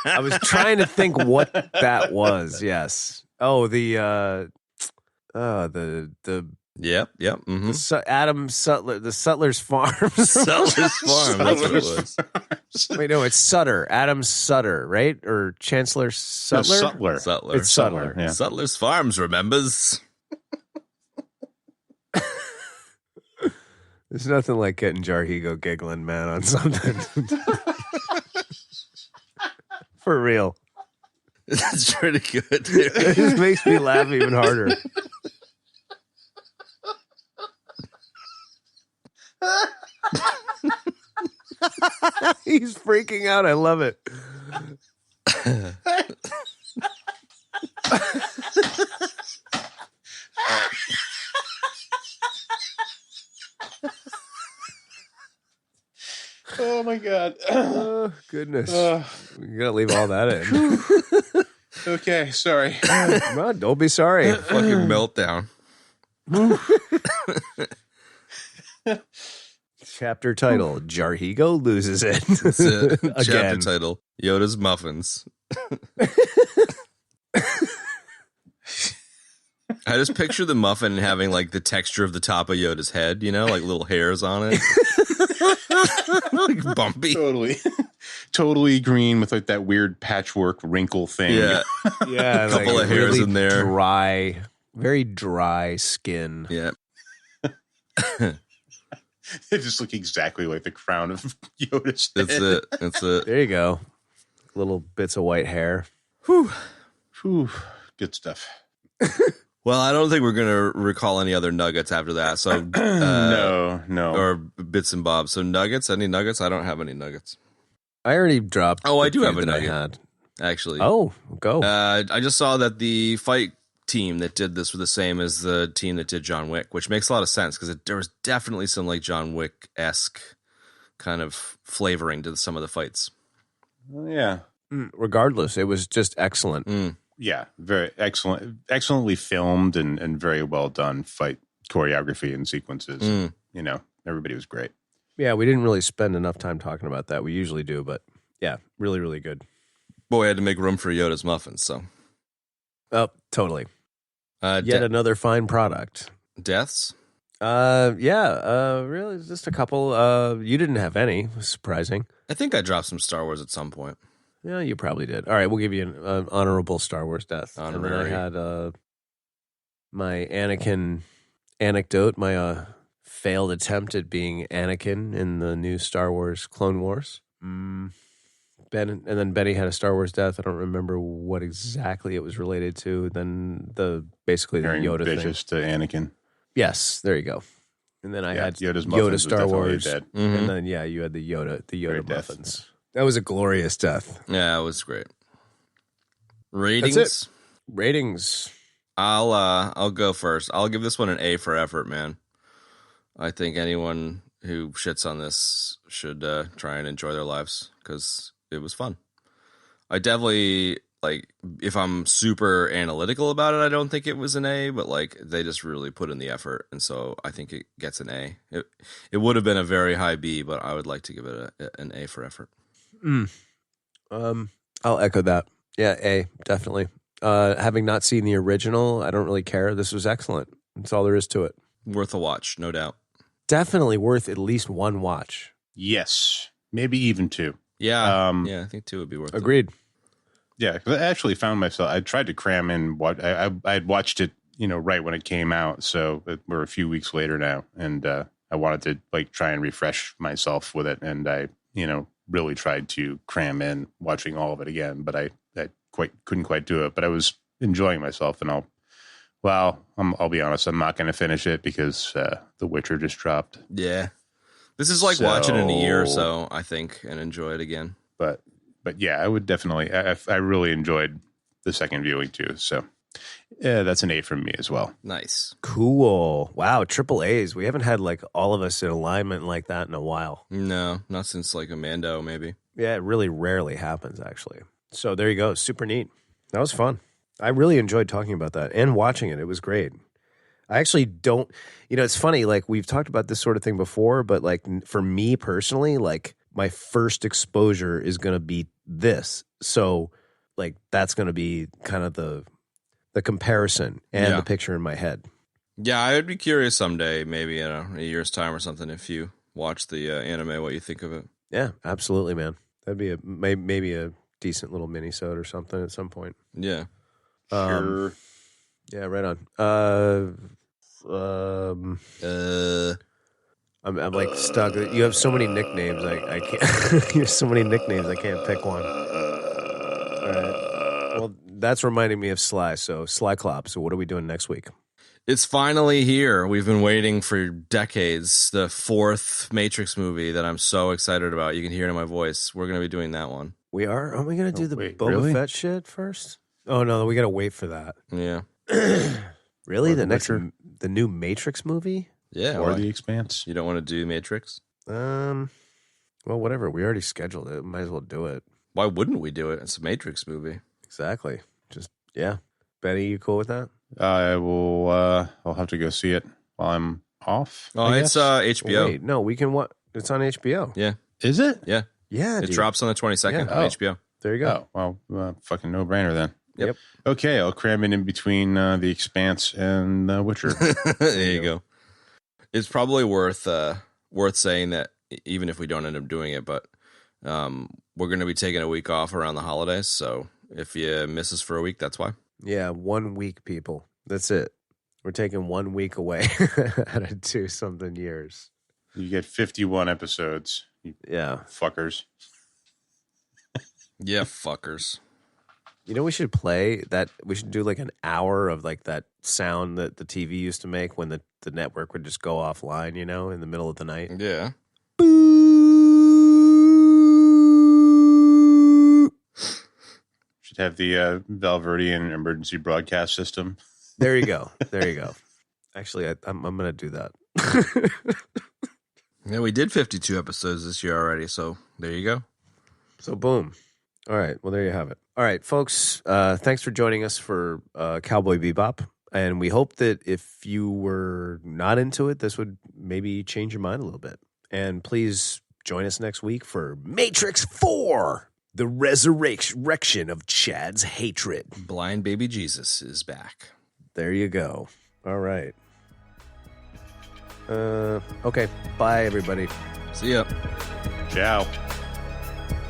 I was trying to think what that was. Yes. Oh, the Yep. Mm-hmm. Adam Sutler, the Sutler's Farm. Sutler's Farm. That's what it was. Wait, no, it's Sutter. Adam Sutter, right? Or Chancellor Sutler? Sutler. It's Sutler. Yeah. Sutler's Farms remembers. There's nothing like getting Jarhigo giggling, man, on something. For real. That's pretty good, dude. It just makes me laugh even harder. He's freaking out. I love it. Oh my god. Oh, goodness. We gotta leave all that in. Okay, sorry. Come on, don't be sorry. Fucking meltdown. Chapter title: Jarhigo loses it. That's it. Chapter Again. title: Yoda's muffins. I just picture the muffin having like the texture of the top of Yoda's head, you know, like little hairs on it. Like bumpy. Totally green with like that weird patchwork wrinkle thing. Yeah. Yeah, A couple of hairs really in there. Dry, very dry skin. Yeah. They just look exactly like the crown of Yoda's head. That's it. That's it. There you go. Little bits of white hair. Whew. Good stuff. Well, I don't think we're going to recall any other nuggets after that. So No. Or bits and bobs. So nuggets? Any nuggets? I don't have any nuggets. I already dropped. Oh, I the do have few a that nugget. I had. Actually. Oh, go. I just saw that the fight team that did this were the same as the team that did John Wick, which makes a lot of sense because there was definitely some like John Wick-esque kind of flavoring to some of the fights. Yeah. Regardless, it was just excellent. Yeah. Very excellently filmed and very well done fight choreography and sequences. You know, everybody was great. Yeah, we didn't really spend enough time talking about that. We usually do, but yeah, really, really good. Boy, I had to make room for Yoda's muffins, so. Oh, totally. Yet another fine product. Deaths? Really, just a couple. You didn't have any. It was surprising. I think I dropped some Star Wars at some point. Yeah, you probably did. All right, we'll give you an honorable Star Wars death. Honorary. And then I had my Anakin anecdote, my failed attempt at being Anakin in the new Star Wars Clone Wars. Ben, and then Benny had a Star Wars death. I don't remember what exactly it was related to. Then basically the Yoda vicious thing. to Anakin. Yes, there you go. And then I had Yoda's Yoda muffins was Star definitely Wars, dead. and then you had the Yoda Great death. muffins. That was a glorious death. Yeah, it was great. Ratings? That's it. Ratings. I'll go first. I'll give this one an A for effort, man. I think anyone who shits on this should try and enjoy their lives because it was fun. I definitely, like, if I'm super analytical about it, I don't think it was an A, but, like, they just really put in the effort, and so I think it gets an A. It would have been a very high B, but I would like to give it an A for effort. I'll echo that. Yeah, A, definitely. Having not seen the original, I don't really care. This was excellent. That's all there is to it. Worth a watch, no doubt. Definitely worth at least one watch. Yes. Maybe even two. Yeah. I think 2 would be worth it. Agreed. Yeah, because I actually found myself, I tried to cram in what I had watched it, right when it came out. So we're a few weeks later now. And I wanted to like try and refresh myself with it. And I, really tried to cram in watching all of it again, but I couldn't quite do it. But I was enjoying myself, and I'll be honest, I'm not going to finish it because The Witcher just dropped. Yeah. This is like watch it in a year or so, I think, and enjoy it again. But yeah, I would definitely. I really enjoyed the second viewing too. So yeah, that's an A from me as well. Nice. Cool. Wow, triple A's. We haven't had like all of us in alignment like that in a while. No, not since like Amando, maybe. Yeah, it really rarely happens actually. So there you go. Super neat. That was fun. I really enjoyed talking about that and watching it. It was great. I actually don't, it's funny, like we've talked about this sort of thing before, but like for me personally, like my first exposure is going to be this. So like that's going to be kind of the comparison and the picture in my head. Yeah, I would be curious someday, maybe in a year's time or something, if you watch the anime, what you think of it. Yeah, absolutely, man. That'd be maybe a decent little mini-sode or something at some point. Yeah. Sure. Yeah, right on. I'm like stuck. You have so many nicknames. I can't. You have so many nicknames. I can't pick one. All right. Well, that's reminding me of Sly. So Sly Clop. So what are we doing next week? It's finally here. We've been waiting for decades. The 4th Matrix movie that I'm so excited about. You can hear it in my voice. We're going to be doing that one. We are? Aren't we going to do the Boba really? Fett shit first? Oh, no, we got to wait for that. Yeah. Really? Or The The next, Witcher? the new Matrix movie? Yeah. Or why? The Expanse. You don't want to do Matrix? Well, whatever. We already scheduled it. Might as well do it. Why wouldn't we do it? It's a Matrix movie. Exactly. Just, yeah. Betty, you cool with that? I will. I'll have to go see it while I'm off. Oh, I it's guess. HBO. Wait, no, we can what? It's on HBO. Yeah. Is it? Yeah. Yeah, It dude. drops on the 22nd Yeah. on Oh. HBO. There you go. Oh, well, fucking no brainer then. Yep. Okay, I'll cram it in between The Expanse and Witcher. There you go. It's probably worth saying that even if we don't end up doing it, but we're going to be taking a week off around the holidays. So if you miss us for a week, that's why. Yeah, 1 week, people. That's it. We're taking 1 week away out of 2-something years. You get 51 episodes, you Yeah. fuckers. Yeah, fuckers. You know, we should play that. We should do like an hour of like that sound that the TV used to make when the network would just go offline, you know, in the middle of the night. Yeah. Should have the Valverdean emergency broadcast system. There you go. There you go. Actually, I'm going to do that. Yeah, we did 52 episodes this year already. So there you go. So boom. All right. Well, there you have it. All right, folks. Thanks for joining us for Cowboy Bebop. And we hope that if you were not into it, this would maybe change your mind a little bit. And please join us next week for Matrix 4, the resurrection of Chad's hatred. Blind baby Jesus is back. There you go. All right. Okay. Bye, everybody. See ya. Ciao.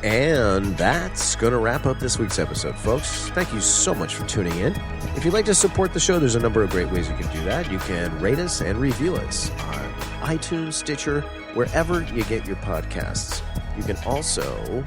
And that's going to wrap up this week's episode, folks. Thank you so much for tuning in. If you'd like to support the show, there's a number of great ways you can do that. You can rate us and review us on iTunes, Stitcher, wherever you get your podcasts. You can also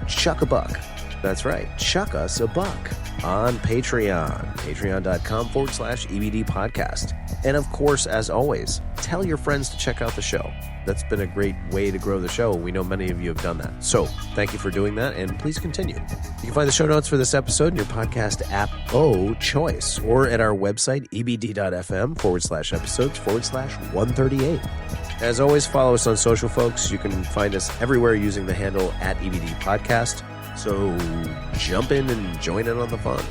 chuck a buck. That's right. Chuck us a buck on Patreon. Patreon.com/EBD podcast. And of course, as always, tell your friends to check out the show. That's been a great way to grow the show. We know many of you have done that. So thank you for doing that, and please continue. You can find the show notes for this episode in your podcast app of choice, or at our website, ebd.fm/episodes/138. As always, follow us on social, folks. You can find us everywhere using the handle @EBD Podcast. So jump in and join in on the fun.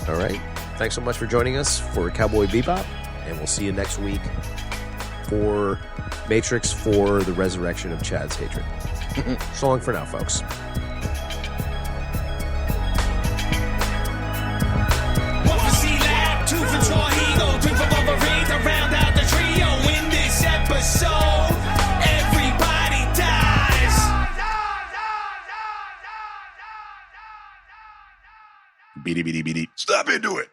All right. Thanks so much for joining us for Cowboy Bebop, and we'll see you next week for Matrix 4, the resurrection of Chad's hatred. So long for now, folks. One for C-Lab, 2 for Troy, 3 for Wolverine to round out the trio in this episode. Everybody dies. Beady, beady, beady. Stop into it.